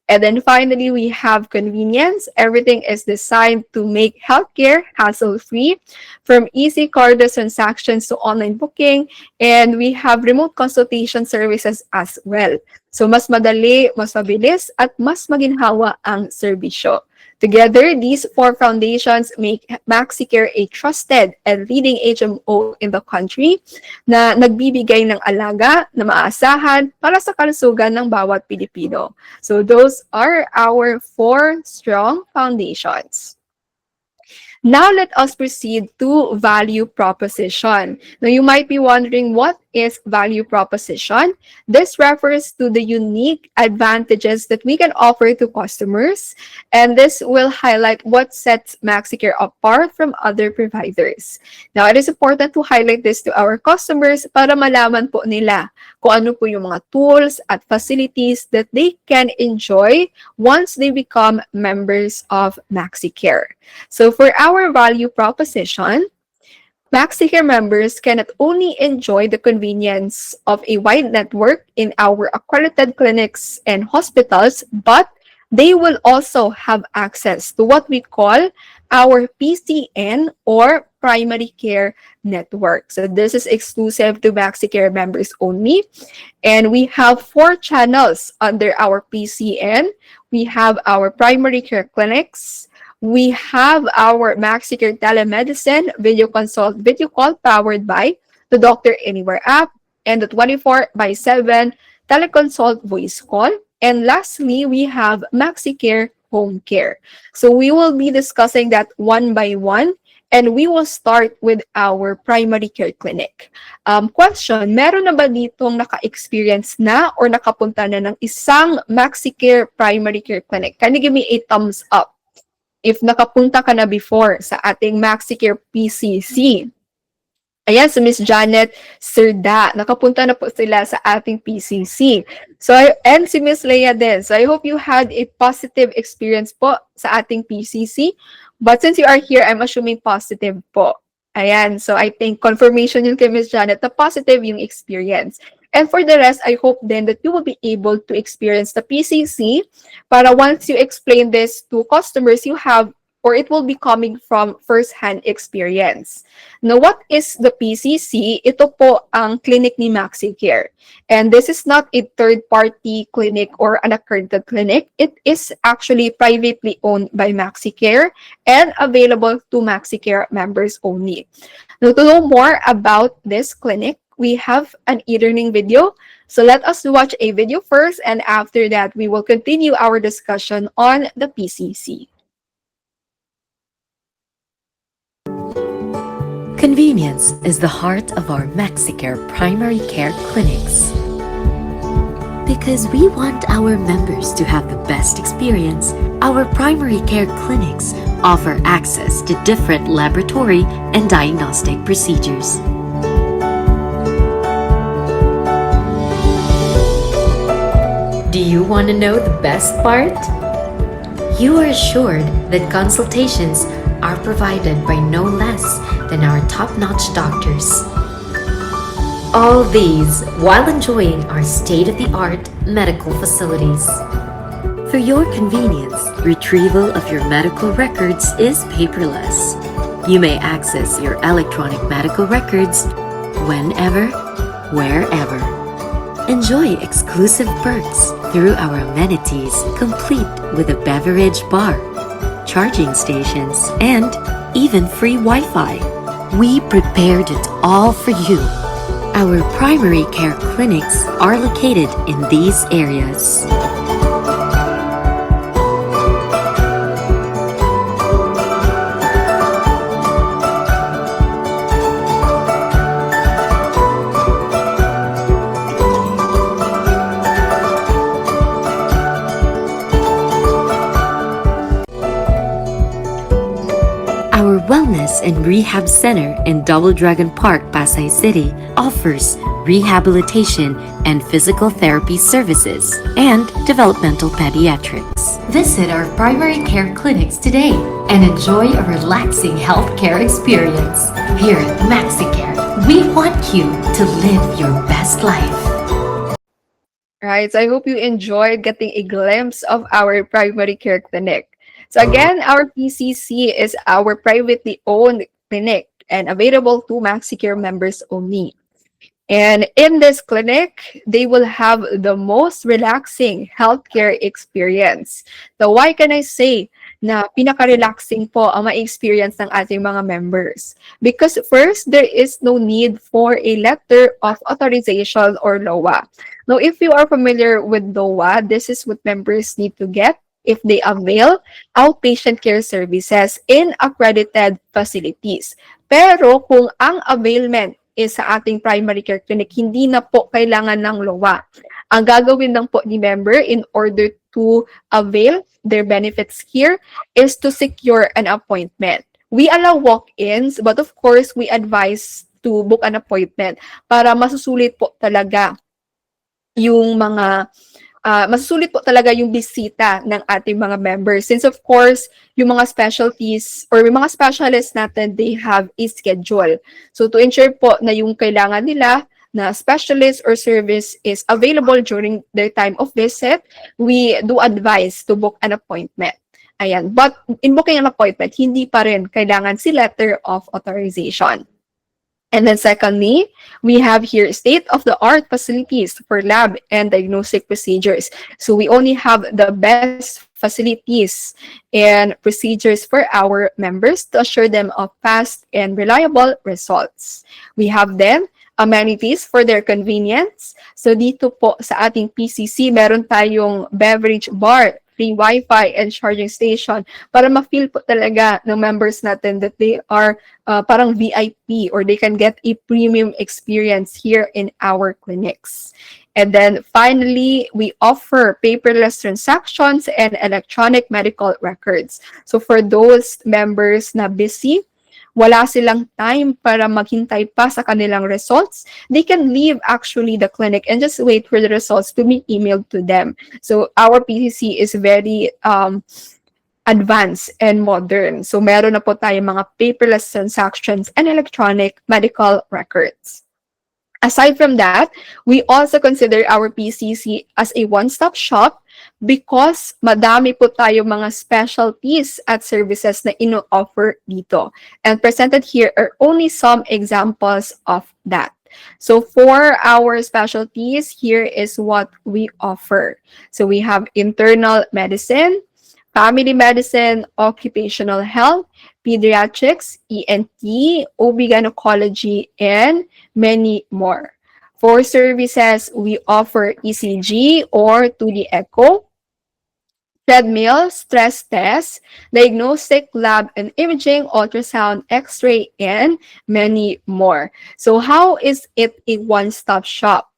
And then finally, we have convenience. Everything is designed to make healthcare hassle-free, from easy cardless transactions to online booking, and we have remote consultation services as well. So mas madali, mas mabilis, at mas maginhawa ang serbisyo. Together, these 4 foundations make Maxicare a trusted and leading HMO in the country na nagbibigay ng alaga na maasahan para sa kalusugan ng bawat Pilipino. So those are our 4 strong foundations. Now let us proceed to value proposition. Now you might be wondering, what is value proposition. This refers to the unique advantages that we can offer to customers, and this will highlight what sets Maxicare apart from other providers. Now, it is important to highlight this to our customers para malaman po nila kung ano po yung mga tools at facilities that they can enjoy once they become members of Maxicare. So for our value proposition, Maxicare members can not only enjoy the convenience of a wide network in our accredited clinics and hospitals, but they will also have access to what we call our PCN or primary care network. So this is exclusive to Maxicare members only. And we have 4 channels under our PCN. We have our primary care clinics. We have our Maxicare telemedicine video consult, video call powered by the Doctor Anywhere app and the 24/7 teleconsult voice call. And lastly, we have Maxicare home care. So we will be discussing that one by one, and we will start with our primary care clinic. Question, meron na ba ditong naka-experience na or nakapunta na ng isang Maxicare primary care clinic? Can you give me a thumbs up if nakapunta ka na before sa ating Maxicare PCC? Ayan, so Miss Janet Serda, nakapunta na po sila sa ating PCC. So, and si Miss Leia din. So, I hope you had a positive experience po sa ating PCC. But since you are here, I'm assuming positive po. Ayan, so I think confirmation yun kay Miss Janet na positive yung experience. And for the rest, I hope then that you will be able to experience the PCC para once you explain this to customers, you have or it will be coming from first-hand experience. Now, what is the PCC? Ito po ang clinic ni Maxicare. And this is not a third-party clinic or an accredited clinic. It is actually privately owned by Maxicare and available to Maxicare members only. Now, to know more about this clinic, we have an e-learning video. So let us watch a video first, and after that, we will continue our discussion on the PCC. Convenience is the heart of our Maxicare primary care clinics. Because we want our members to have the best experience, our primary care clinics offer access to different laboratory and diagnostic procedures. Do you want to know the best part? You are assured that consultations are provided by no less than our top-notch doctors. All these while enjoying our state-of-the-art medical facilities. For your convenience, retrieval of your medical records is paperless. You may access your electronic medical records whenever, wherever. Enjoy exclusive perks through our amenities complete with a beverage bar, charging stations, and even free Wi-Fi. We prepared it all for you. Our primary care clinics are located in these areas. Our Wellness and Rehab Center in Double Dragon Park, Pasay City offers rehabilitation and physical therapy services and developmental pediatrics. Visit our primary care clinics today and enjoy a relaxing healthcare experience. Here at Maxicare, we want you to live your best life. Right, so I hope you enjoyed getting a glimpse of our primary care clinic. So again, our PCC is our privately owned clinic and available to Maxicare members only. And in this clinic, they will have the most relaxing healthcare experience. So why can I say na pinaka-relaxing po ang ma-experience ng ating mga members? Because first, there is no need for a letter of authorization or LOA. Now, if you are familiar with LOA, this is what members need to get if they avail outpatient care services in accredited facilities. Pero kung ang availment is sa ating primary care clinic. Hindi na po kailangan ng LOA. Ang gagawin lang po ni member in order to avail their benefits here is to secure an appointment. We allow walk-ins, but of course, we advise to book an appointment para masusulit po talaga yung mga masusulit po talaga yung bisita ng ating mga members. Since of course, yung mga specialties or yung mga specialists natin, they have a schedule. So to ensure po na yung kailangan nila na specialist or service is available during their time of visit, we do advise to book an appointment. Ayan. But in booking an appointment, hindi pa rin kailangan si letter of authorization. And then secondly, we have here state-of-the-art facilities for lab and diagnostic procedures. So we only have the best facilities and procedures for our members to assure them of fast and reliable results. We have then amenities for their convenience. So dito po sa ating PCC, meron tayong beverage bar, free Wi-Fi, and charging station para ma-feel po talaga ng members natin that they are parang VIP or they can get a premium experience here in our clinics. And then finally, we offer paperless transactions and electronic medical records. So for those members na busy, wala silang time para maghintay pa sa kanilang results, they can leave actually the clinic and just wait for the results to be emailed to them. So our PCC is very advanced and modern. So meron na po tayo mga paperless transactions and electronic medical records. Aside from that, we also consider our PCC as a one-stop shop because madami po tayo mga specialties at services na ino-offer dito. And presented here are only some examples of that. So for our specialties, here is what we offer. So we have internal medicine, family medicine, occupational health, pediatrics, ENT, OB-gynecology, and many more. For services, we offer ECG or 2D echo, treadmill, stress test, diagnostic lab and imaging, ultrasound, x-ray, and many more. So how is it a one-stop shop?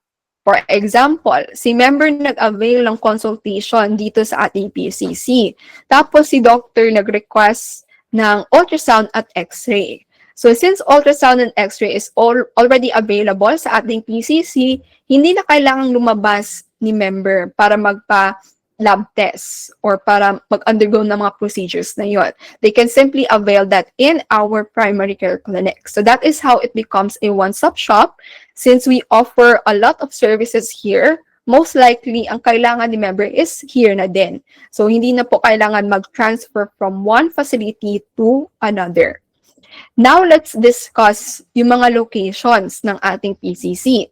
For example, si member nag-avail ng consultation dito sa ating PCC. Tapos si doctor nag-request ng ultrasound at x-ray. So since ultrasound and x-ray is already available sa ating PCC, hindi na kailangang lumabas ni member para magpa-lab test or para mag-undergo ng mga procedures na yon. They can simply avail that in our primary care clinic. So that is how it becomes a one-stop shop. Since we offer a lot of services here, most likely, ang kailangan ni member is here na din. So, hindi na po kailangan mag-transfer from one facility to another. Now, let's discuss yung mga locations ng ating PCC.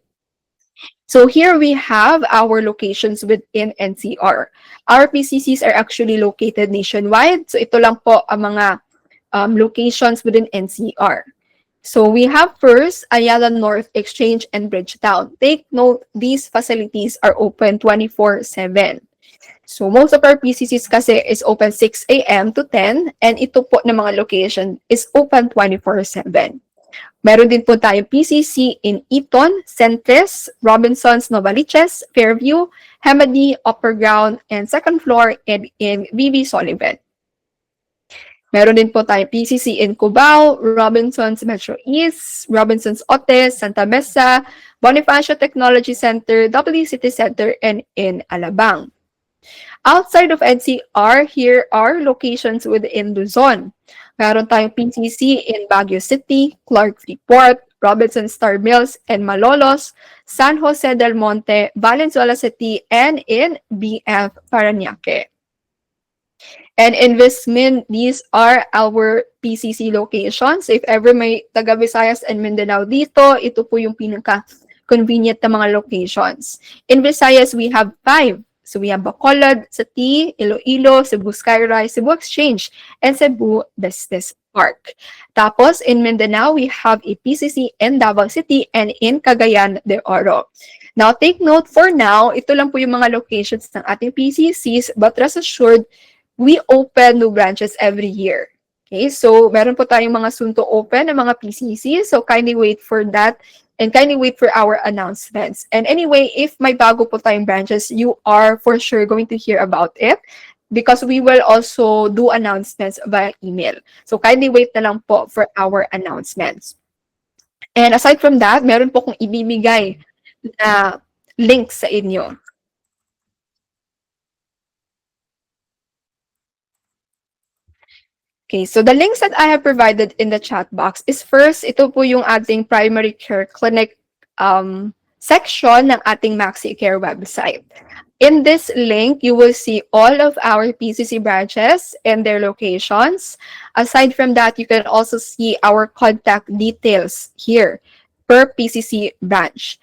So, here we have our locations within NCR. Our PCCs are actually located nationwide. So, ito lang po ang mga locations within NCR. So we have first Ayala North Exchange and Bridgetown. Take note, these facilities are open 24/7. So most of our PCCs kasi is open 6 a.m. to 10 and ito po na mga location is open 24/7. Meron din po tayo PCC in Eton, Centres, Robinsons, Novaliches, Fairview, Hemady, Upper Ground, and second floor and in VV Sullivan. Meron din po tayo PCC in Cubao, Robinsons Metro East, Robinsons Otes, Santa Mesa, Bonifacio Technology Center, W City Center, and in Alabang. Outside of NCR, here are locations within Luzon. Meron tayong PCC in Baguio City, Clark Freeport, Robinson Star Mills, and Malolos, San Jose del Monte, Valenzuela City, and in BF Parañaque. And investment, these are our PCC locations. If ever may taga Visayas and Mindanao dito, ito po yung pinaka-convenient na mga locations. In Visayas, we have 5. So we have Bacolod, Sati, Iloilo, Cebu Skyrise, Cebu Exchange, and Cebu Business Park. Tapos, in Mindanao, we have a PCC in Davao City and in Cagayan de Oro. Now, take note for now, ito lang po yung mga locations ng ating PCCs, but rest assured, we open new branches every year. Okay, so meron po tayong mga soon to open ng mga PCC. So kindly wait for that and kindly wait for our announcements. And anyway, if may bago po tayong branches, you are for sure going to hear about it because we will also do announcements via email. So kindly wait na lang po for our announcements. And aside from that, meron po kong ibibigay na link sa inyo. Okay, so the links that I have provided in the chat box is first, ito po yung ating primary care clinic section ng ating Maxicare website. In this link, you will see all of our PCC branches and their locations. Aside from that, you can also see our contact details here per PCC branch.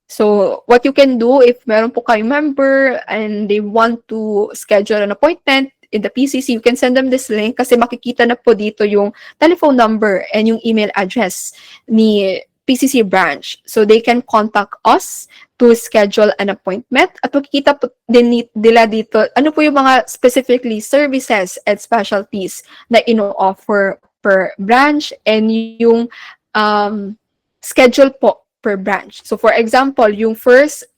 So, what you can do if meron po kayong member and they want to schedule an appointment in the PCC, you can send them this link kasi makikita na po dito yung telephone number and yung email address ni PCC branch. So, they can contact us to schedule an appointment at makikita po din nila dito ano po yung mga specifically services and specialties na ino-offer per branch and yung schedule po per branch. So for example, yung first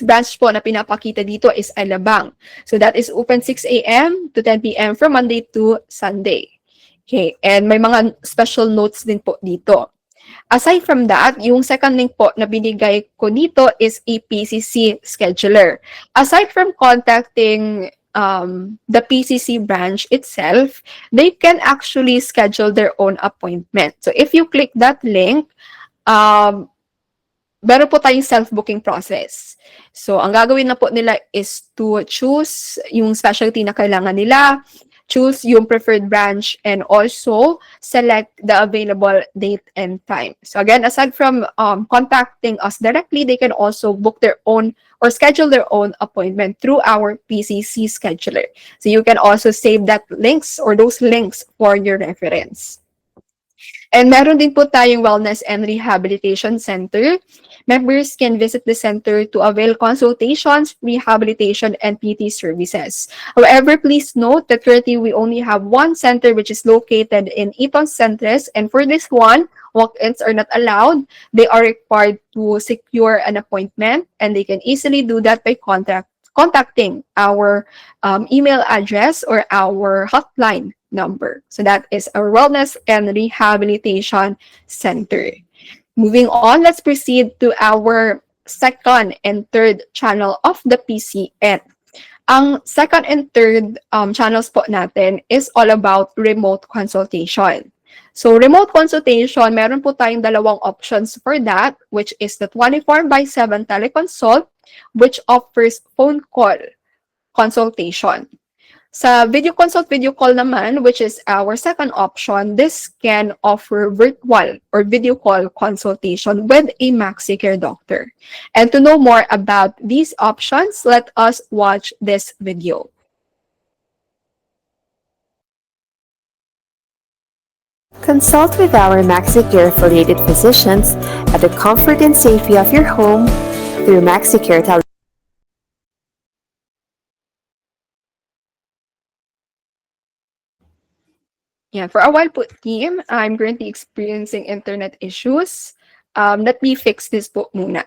branch po na pinapakita dito is Alabang. So that is open 6 a.m. to 10 p.m. from Monday to Sunday. Okay, and may mga special notes din po dito. Aside from that, yung second link po na binigay ko dito is a PCC scheduler. Aside from contacting the PCC branch itself, they can actually schedule their own appointment. So if you click that link, meron po tayong self-booking process. So ang gagawin na po nila is to choose yung specialty na kailangan nila, choose yung preferred branch, and also select the available date and time. So again, aside from contacting us directly, they can also book their own or schedule their own appointment through our PCC scheduler. So you can also save that links or those links for your reference. And meron din po tayong Wellness and Rehabilitation Center. Members can visit the center to avail consultations, rehabilitation, and PT services. However, please note that currently we only have one center which is located in Eton Centres, and for this one, walk-ins are not allowed. They are required to secure an appointment, and they can easily do that by contacting our email address or our hotline number. So that is our Wellness and Rehabilitation Center. Moving on, let's proceed to our second and third channel of the PCN. Ang second and third channels po natin is all about remote consultation. So remote consultation, meron po tayong dalawang options for that, which is the 24/7 teleconsult, which offers phone call consultation. Sa video call naman, which is our second option, this can offer virtual or video call consultation with a Maxicare doctor. And to know more about these options, let us watch this video. Consult with our Maxicare affiliated physicians at the comfort and safety of your home through Maxicare Tele. Yeah, for a while po, team, I'm currently experiencing internet issues. Let me fix this po muna.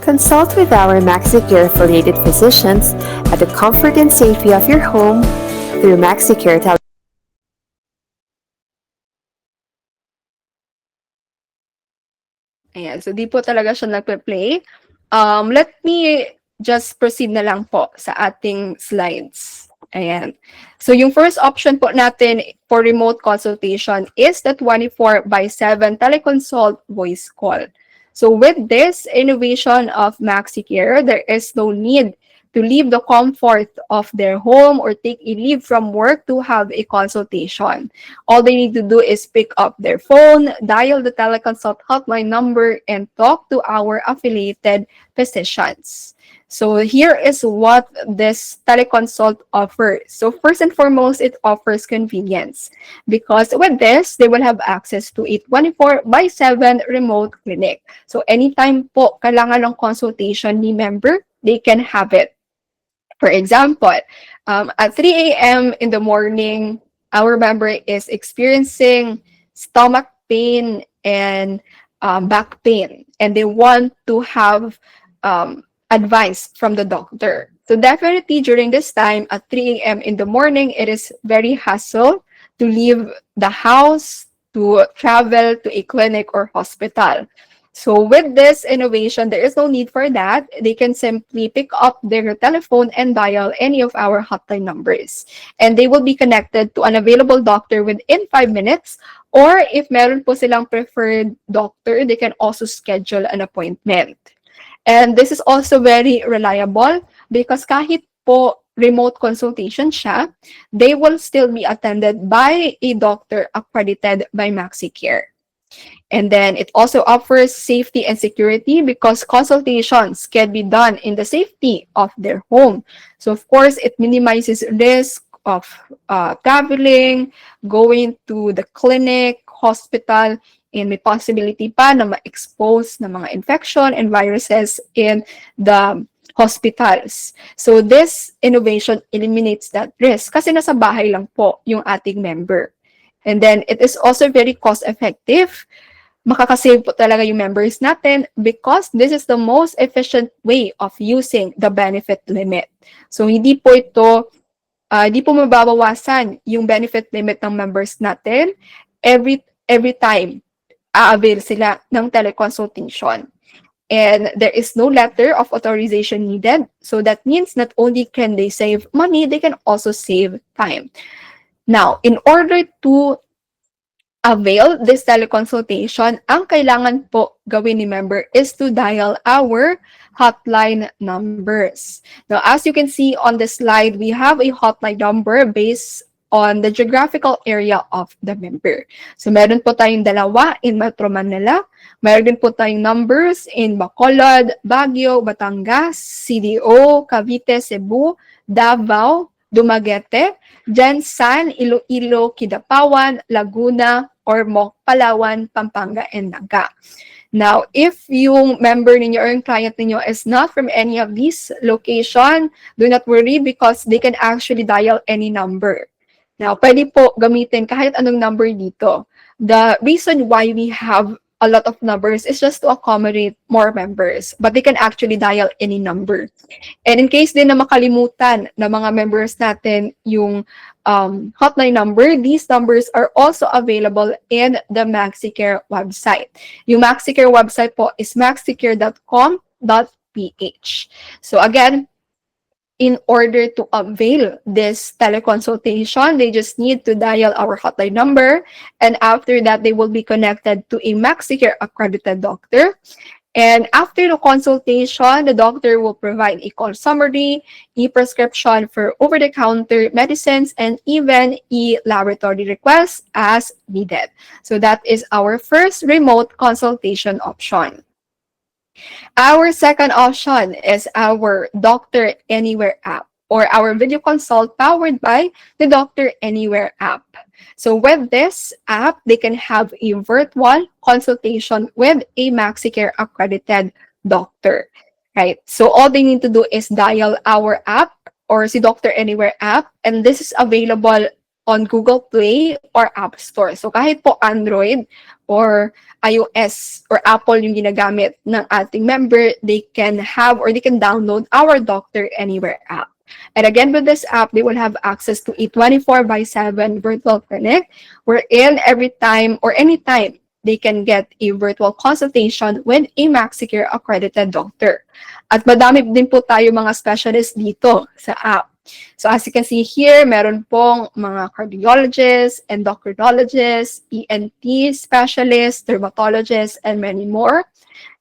Consult with our Maxicare affiliated physicians at the comfort and safety of your home through Maxicare Tele. Ayan, so di po talaga siya nagpe-play. Let me just proceed na lang po sa ating slides. Ayan. So yung first option po natin for remote consultation is the 24/7 teleconsult voice call. So with this innovation of Maxicare, there is no need to leave the comfort of their home or take a leave from work to have a consultation. All they need to do is pick up their phone, dial the teleconsult hotline number, and talk to our affiliated physicians. So here is what this teleconsult offers. So first and foremost, it offers convenience because with this, they will have access to a 24/7 remote clinic. So anytime po kailangan ng consultation ni member, they can have it. For example, at 3 a.m. in the morning, our member is experiencing stomach pain and back pain, and they want to have advice from the doctor. So definitely during this time at 3 a.m. in the morning, it is very hassle to leave the house to travel to a clinic or hospital. So with this innovation, there is no need for that. They can simply pick up their telephone and dial any of our hotline numbers. And they will be connected to an available doctor within 5 minutes. Or if meron po silang preferred doctor, they can also schedule an appointment. And this is also very reliable because kahit po remote consultation siya, they will still be attended by a doctor accredited by Maxicare. And then it also offers safety and security because consultations can be done in the safety of their home. So of course, it minimizes risk of traveling, going to the clinic, hospital, and may possibility pa na ma-expose ng mga infection and viruses in the hospitals. So this innovation eliminates that risk kasi nasa bahay lang po yung ating member. And then it is also very cost-effective. Makakasave po talaga yung members natin because this is the most efficient way of using the benefit limit. So hindi po mababawasan yung benefit limit ng members natin every time avail sila ng teleconsultation. And there is no letter of authorization needed. So that means not only can they save money, they can also save time. Now, in order to avail this teleconsultation, ang kailangan po gawin ni member is to dial our hotline numbers. Now, as you can see on the slide, we have a hotline number based on the geographical area of the member. So, meron po tayong dalawa in Metro Manila. Meron din po tayong numbers in Bacolod, Baguio, Batangas, CDO, Cavite, Cebu, Davao, Dumaguete, Jensan, Iloilo, Kidapawan, Laguna, or Palawan, Pampanga, and Naga. Now, if yung member ninyo or yung client ninyo is not from any of these location, do not worry because they can actually dial any number. Now, pwede po gamitin kahit anong number dito. The reason why we have a lot of numbers is just to accommodate more members, but they can actually dial any number. And in case din na makalimutan na mga members natin yung hotline number, these numbers are also available in the Maxicare website. Yung Maxicare website po is maxicare.com.ph. So again, in order to avail this teleconsultation, they just need to dial our hotline number. And after that, they will be connected to a Maxicare accredited doctor. And after the consultation, the doctor will provide a call summary, e-prescription for over-the-counter medicines, and even e-laboratory requests as needed. So that is our first remote consultation option. Our second option is our Doctor Anywhere app or our video consult powered by the Doctor Anywhere app. So with this app, they can have a virtual consultation with a Maxicare accredited doctor, right? So all they need to do is dial our app or the Doctor Anywhere app, and this is available on Google Play or App Store. So kahit po Android or iOS or Apple yung ginagamit ng ating member, they can have or they can download our Doctor Anywhere app. And again, with this app, they will have access to a 24/7 virtual clinic wherein every time or anytime they can get a virtual consultation with a Maxicare accredited doctor. At madami din po tayo mga specialists dito sa app. So as you can see here, meron pong mga cardiologists, endocrinologists, ENT specialists, dermatologists, and many more.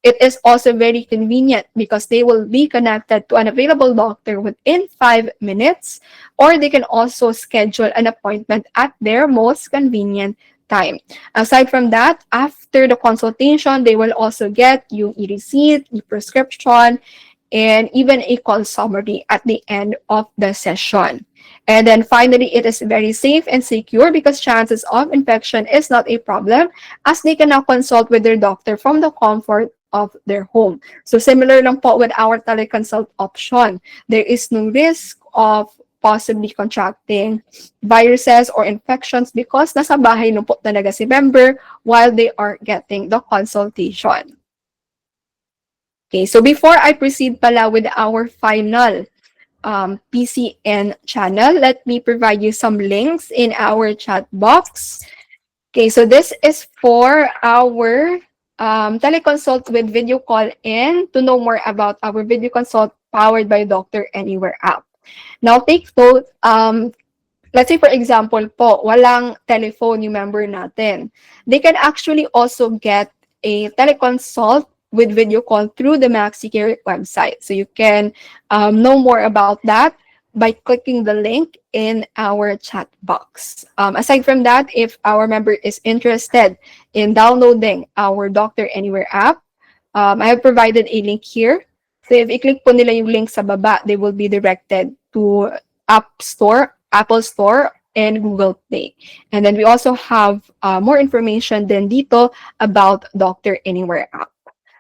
It is also very convenient because they will be connected to an available doctor within 5 minutes, or they can also schedule an appointment at their most convenient time. Aside from that, after the consultation, they will also get yung e-receipt, e-prescription, and even a call summary at the end of the session. And then finally, it is very safe and secure because chances of infection is not a problem as they can now consult with their doctor from the comfort of their home. So similar lang po with our teleconsult option. There is no risk of possibly contracting viruses or infections because nasa bahay lang po talaga si member while they are getting the consultation. Okay, so before I proceed pala with our final PCN channel, let me provide you some links in our chat box. Okay, so this is for our teleconsult with video call in to know more about our video consult powered by Doctor Anywhere app. Now, take note, let's say for example po, walang telephone yung member natin. They can actually also get a teleconsult with video call through the Maxicare website. So you can know more about that by clicking the link in our chat box. Aside from that, if our member is interested in downloading our Doctor Anywhere app, I have provided a link here. So if i-click po nila yung link sa baba, they will be directed to App Store, Apple Store, and Google Play. And then we also have more information than dito about Doctor Anywhere app.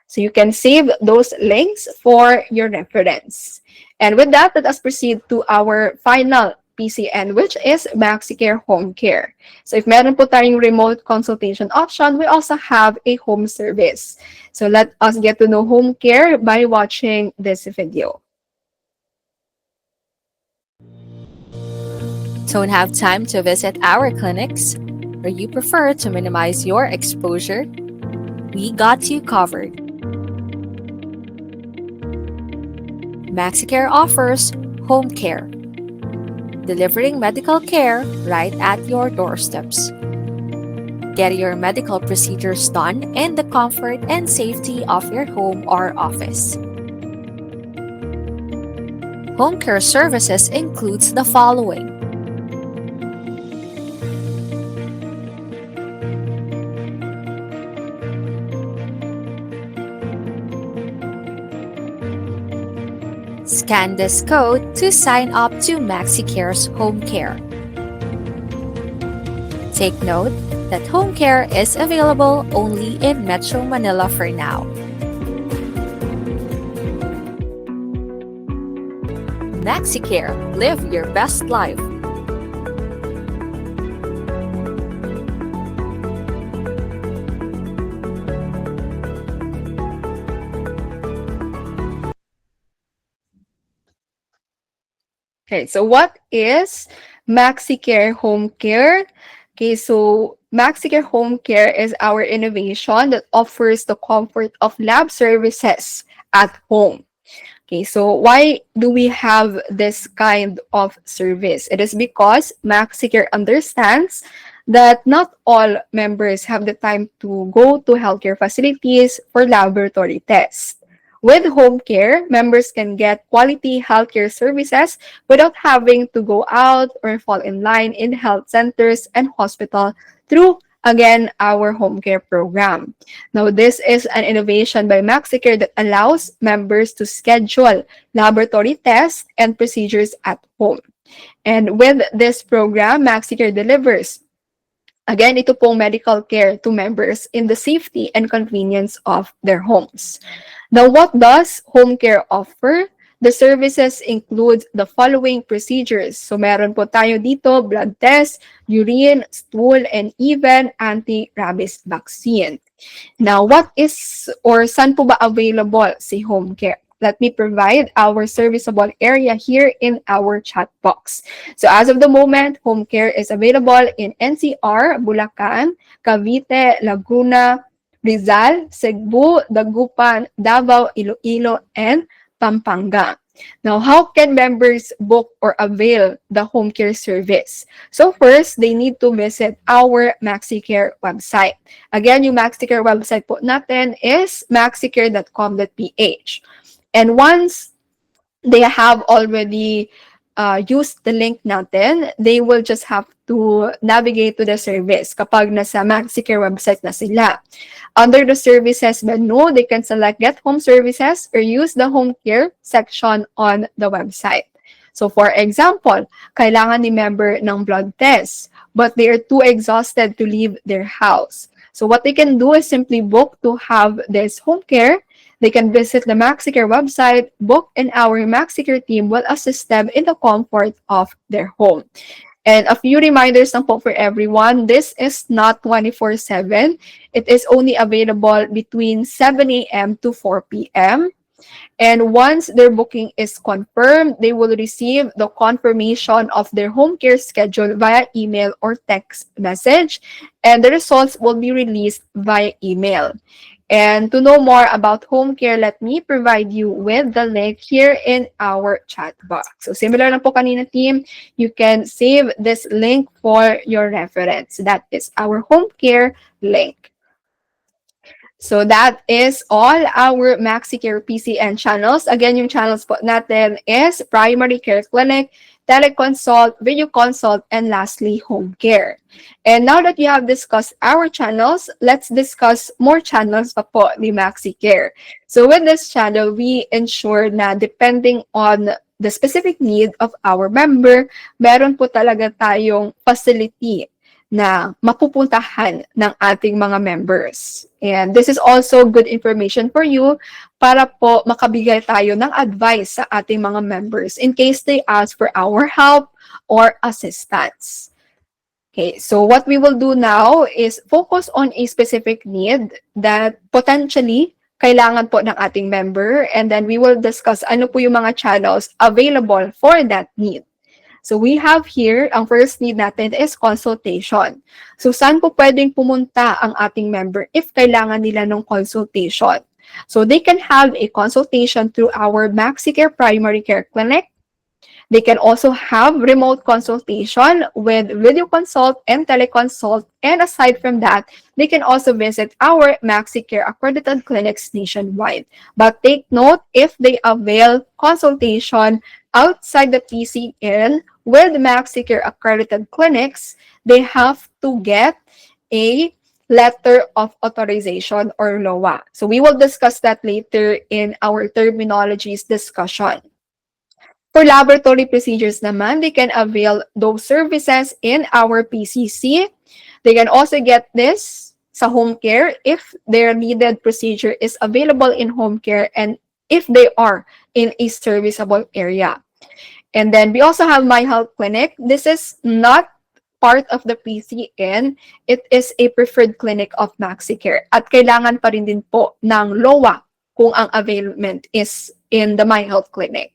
So you can save those links for your reference. And with that, let us proceed to our final PCN, which is Maxicare Home Care. So if meron po tayong remote consultation option, we also have a home service. So let us get to know home care by watching this video. Don't have time to visit our clinics, or you prefer to minimize your exposure? We got you covered. Maxicare offers home care, delivering medical care right at your doorsteps. Get your medical procedures done in the comfort and safety of your home or office. Home care services includes the following: scan this code to sign up to Maxicare's Home Care. Take note that home care is available only in Metro Manila for now. Maxicare, live your best life. Okay, so what is Maxicare Home Care? Okay, so Maxicare Home Care is our innovation that offers the comfort of lab services at home. Okay, so why do we have this kind of service? It is because Maxicare understands that not all members have the time to go to healthcare facilities for laboratory tests. With home care, members can get quality healthcare services without having to go out or fall in line in health centers and hospital through, again, our home care program. Now, this is an innovation by Maxicare that allows members to schedule laboratory tests and procedures at home. And with this program, Maxicare delivers, again, ito pong medical care to members in the safety and convenience of their homes. Now, what does home care offer? The services include the following procedures. So, meron po tayo dito, blood test, urine, stool, and even anti-rabies vaccine. Now, what is or saan po ba available si home care? Let me provide our serviceable area here in our chat box. So as of the moment, home care is available in NCR, Bulacan, Cavite, Laguna, Rizal, Cebu, Dagupan, Davao, Iloilo, and Pampanga. Now, how can members book or avail the home care service? So first, they need to visit our Maxicare website. Again, yung Maxicare website po natin is maxicare.com.ph. And once they have already used the link natin, they will just have to navigate to the service kapag nasa Maxicare website na sila. Under the services menu, they can select Get Home Services or use the Home Care section on the website. So for example, kailangan ni member ng blood test, but they are too exhausted to leave their house. So what they can do is simply book to have this home care. They can visit the Maxicare website, book, and our Maxicare team will assist them in the comfort of their home. And a few reminders lang po for everyone, this is not 24/7. It is only available between 7 a.m. to 4 p.m. And once their booking is confirmed, they will receive the confirmation of their home care schedule via email or text message, and the results will be released via email. And to know more about home care, let me provide you with the link here in our chat box. So similar lang po kanina, team, you can save this link for your reference. That is our home care link. So that is all our Maxicare PCN channels. Again, yung channels po natin is Primary Care Clinic, Teleconsult, Video Consult, and lastly, Home Care. And now that you have discussed our channels, let's discuss more channels pa po ni Maxicare. So with this channel, we ensure na depending on the specific need of our member, meron po talaga tayong facility na mapupuntahan ng ating mga members. And this is also good information for you para po makabigay tayo ng advice sa ating mga members in case they ask for our help or assistance. Okay, so what we will do now is focus on a specific need that potentially kailangan po ng ating member, and then we will discuss ano po yung mga channels available for that need. So we have here, ang first need natin is consultation. So saan po pwedeng pumunta ang ating member if kailangan nila ng consultation? So they can have a consultation through our Maxicare Primary Care Clinic. They can also have remote consultation with video consult and teleconsult. And aside from that, they can also visit our Maxicare accredited clinics nationwide. But take note, if they avail consultation outside the PCN with Maxicare accredited clinics, they have to get a letter of authorization or LOA. So we will discuss that later in our terminologies discussion. For laboratory procedures naman, they can avail those services in our PCC. They can also get this sa home care if their needed procedure is available in home care and if they are in a serviceable area. And then we also have My Health Clinic. This is not part of the PCN. It is a preferred clinic of Maxicare. At kailangan pa rin din po ng LOA kung ang availment is in the My Health Clinic.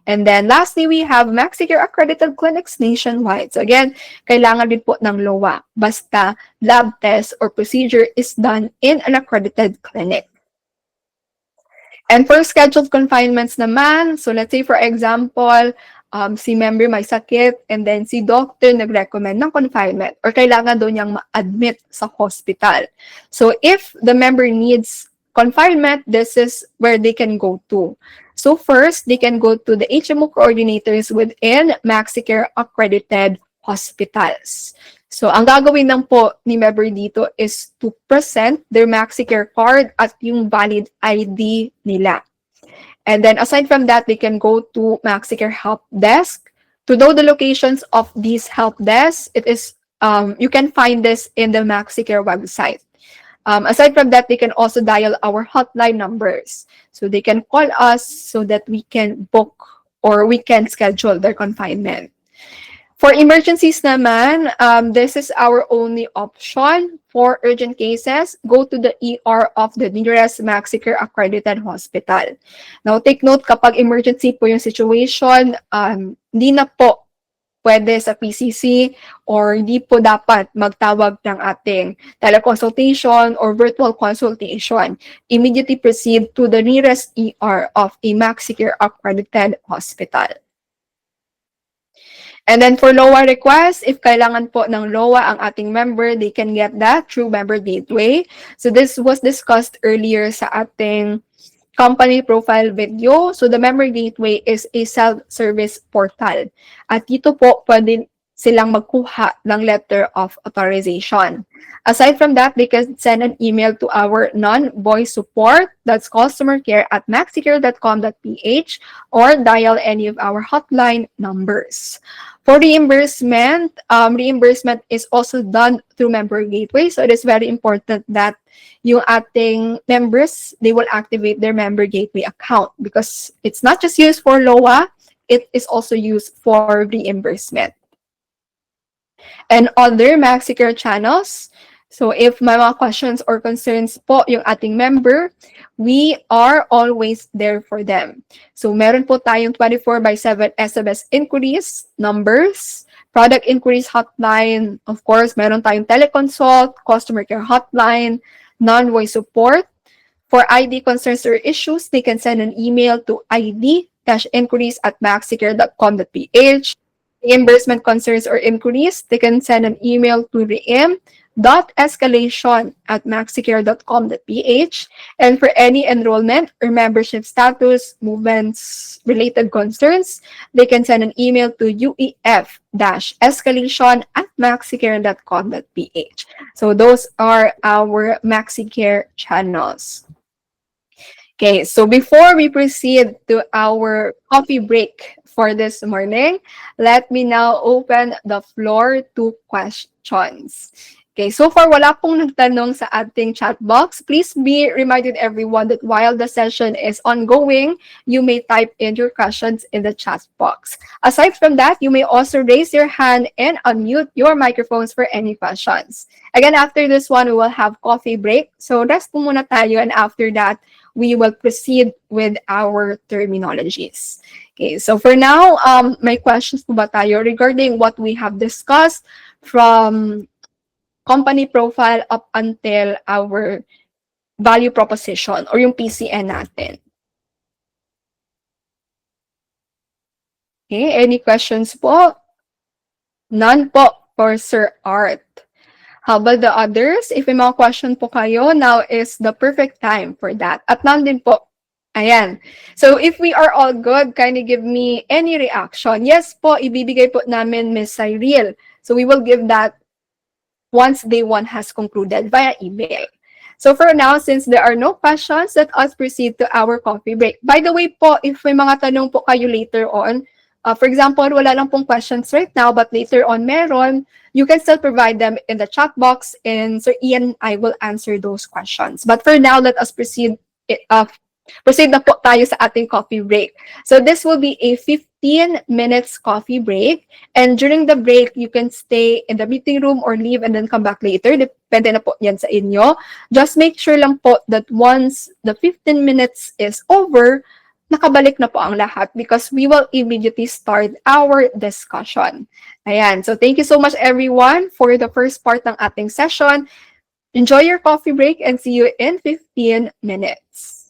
And then lastly, we have Maxicare accredited clinics nationwide. So again, kailangan din po ng LOA. Basta lab test or procedure is done in an accredited clinic. And for scheduled confinements naman, so let's say for example, si member may sakit and then si doctor nag-recommend ng confinement or kailangan daw niyang ma-admit sa hospital. So if the member needs confinement, this is where they can go to. So first, they can go to the HMO coordinators within Maxicare accredited hospitals. So ang gagawin lang po ni member dito is to present their Maxicare card at yung valid ID nila. And then aside from that, they can go to Maxicare Help Desk. To know the locations of these help desks, it is you can find this in the Maxicare website. Aside from that, they can also dial our hotline numbers. So they can call us so that we can book or we can schedule their confinement. For emergencies naman, this is our only option. For urgent cases, go to the ER of the nearest Maxicare accredited hospital. Now, take note, kapag emergency po yung situation, hindi na po pwede sa PCC or hindi po dapat magtawag ng ating teleconsultation or virtual consultation. Immediately proceed to the nearest ER of a Maxicare accredited hospital. And then for LOA request, if kailangan po ng LOA ang ating member, they can get that through Member Gateway. So this was discussed earlier sa ating company profile video. So the Member Gateway is a self-service portal. At dito po pwede silang magkuha ng letter of authorization. Aside from that, they can send an email to our non-voice support, that's customercare@maxicare.com.ph, or dial any of our hotline numbers. For reimbursement, reimbursement is also done through Member Gateway. So it is very important that yung ating members, they will activate their Member Gateway account because it's not just used for LOA, it is also used for reimbursement. And other Maxicare channels. So if may mga questions or concerns po yung ating member, we are always there for them. So meron po tayong 24/7 SMS inquiries, numbers, product inquiries hotline, of course, meron tayong teleconsult, customer care hotline, non-voice support. For ID concerns or issues, they can send an email to id-inquiries@maxicare.com.ph. Reimbursement concerns or inquiries, they can send an email to reim.escalation@maxicare.com.ph. And for any enrollment or membership status, movements, related concerns, they can send an email to uef-escalation@maxicare.com.ph. So those are our Maxicare channels. Okay, so before we proceed to our coffee break for this morning, let me now open the floor to questions. Okay, so far wala pong nagtanong sa ating chat box. Please be reminded everyone that while the session is ongoing, you may type in your questions in the chat box. Aside from that, you may also raise your hand and unmute your microphones for any questions. Again, after this one, we will have coffee break. So rest po muna tayo, and after that, we will proceed with our terminologies. Okay, so for now, may questions po ba tayo regarding what we have discussed from company profile up until our value proposition or yung PCN natin? Okay, any questions po? None po for Sir Art. How about the others? If may mga question po kayo, now is the perfect time for that. At nandun po. Ayan. So if we are all good, kindly give me any reaction. Yes po, ibibigay po namin Miss Cyril. So we will give that once day one has concluded via email. So for now, since there are no questions, let us proceed to our coffee break. By the way po, if may mga tanong po kayo later on, for example, wala lang pong questions right now, but later on meron, you can still provide them in the chat box, and Sir Ian and I will answer those questions. But for now, let us proceed na po tayo sa ating coffee break. So this will be a 15 minutes coffee break, and during the break, you can stay in the meeting room or leave and then come back later. Depende na po yan sa inyo. Just make sure lang po that once the 15 minutes is over, nakabalik na po ang lahat because we will immediately start our discussion. Ayan. So thank you so much everyone for the first part ng ating session. Enjoy your coffee break and see you in 15 minutes.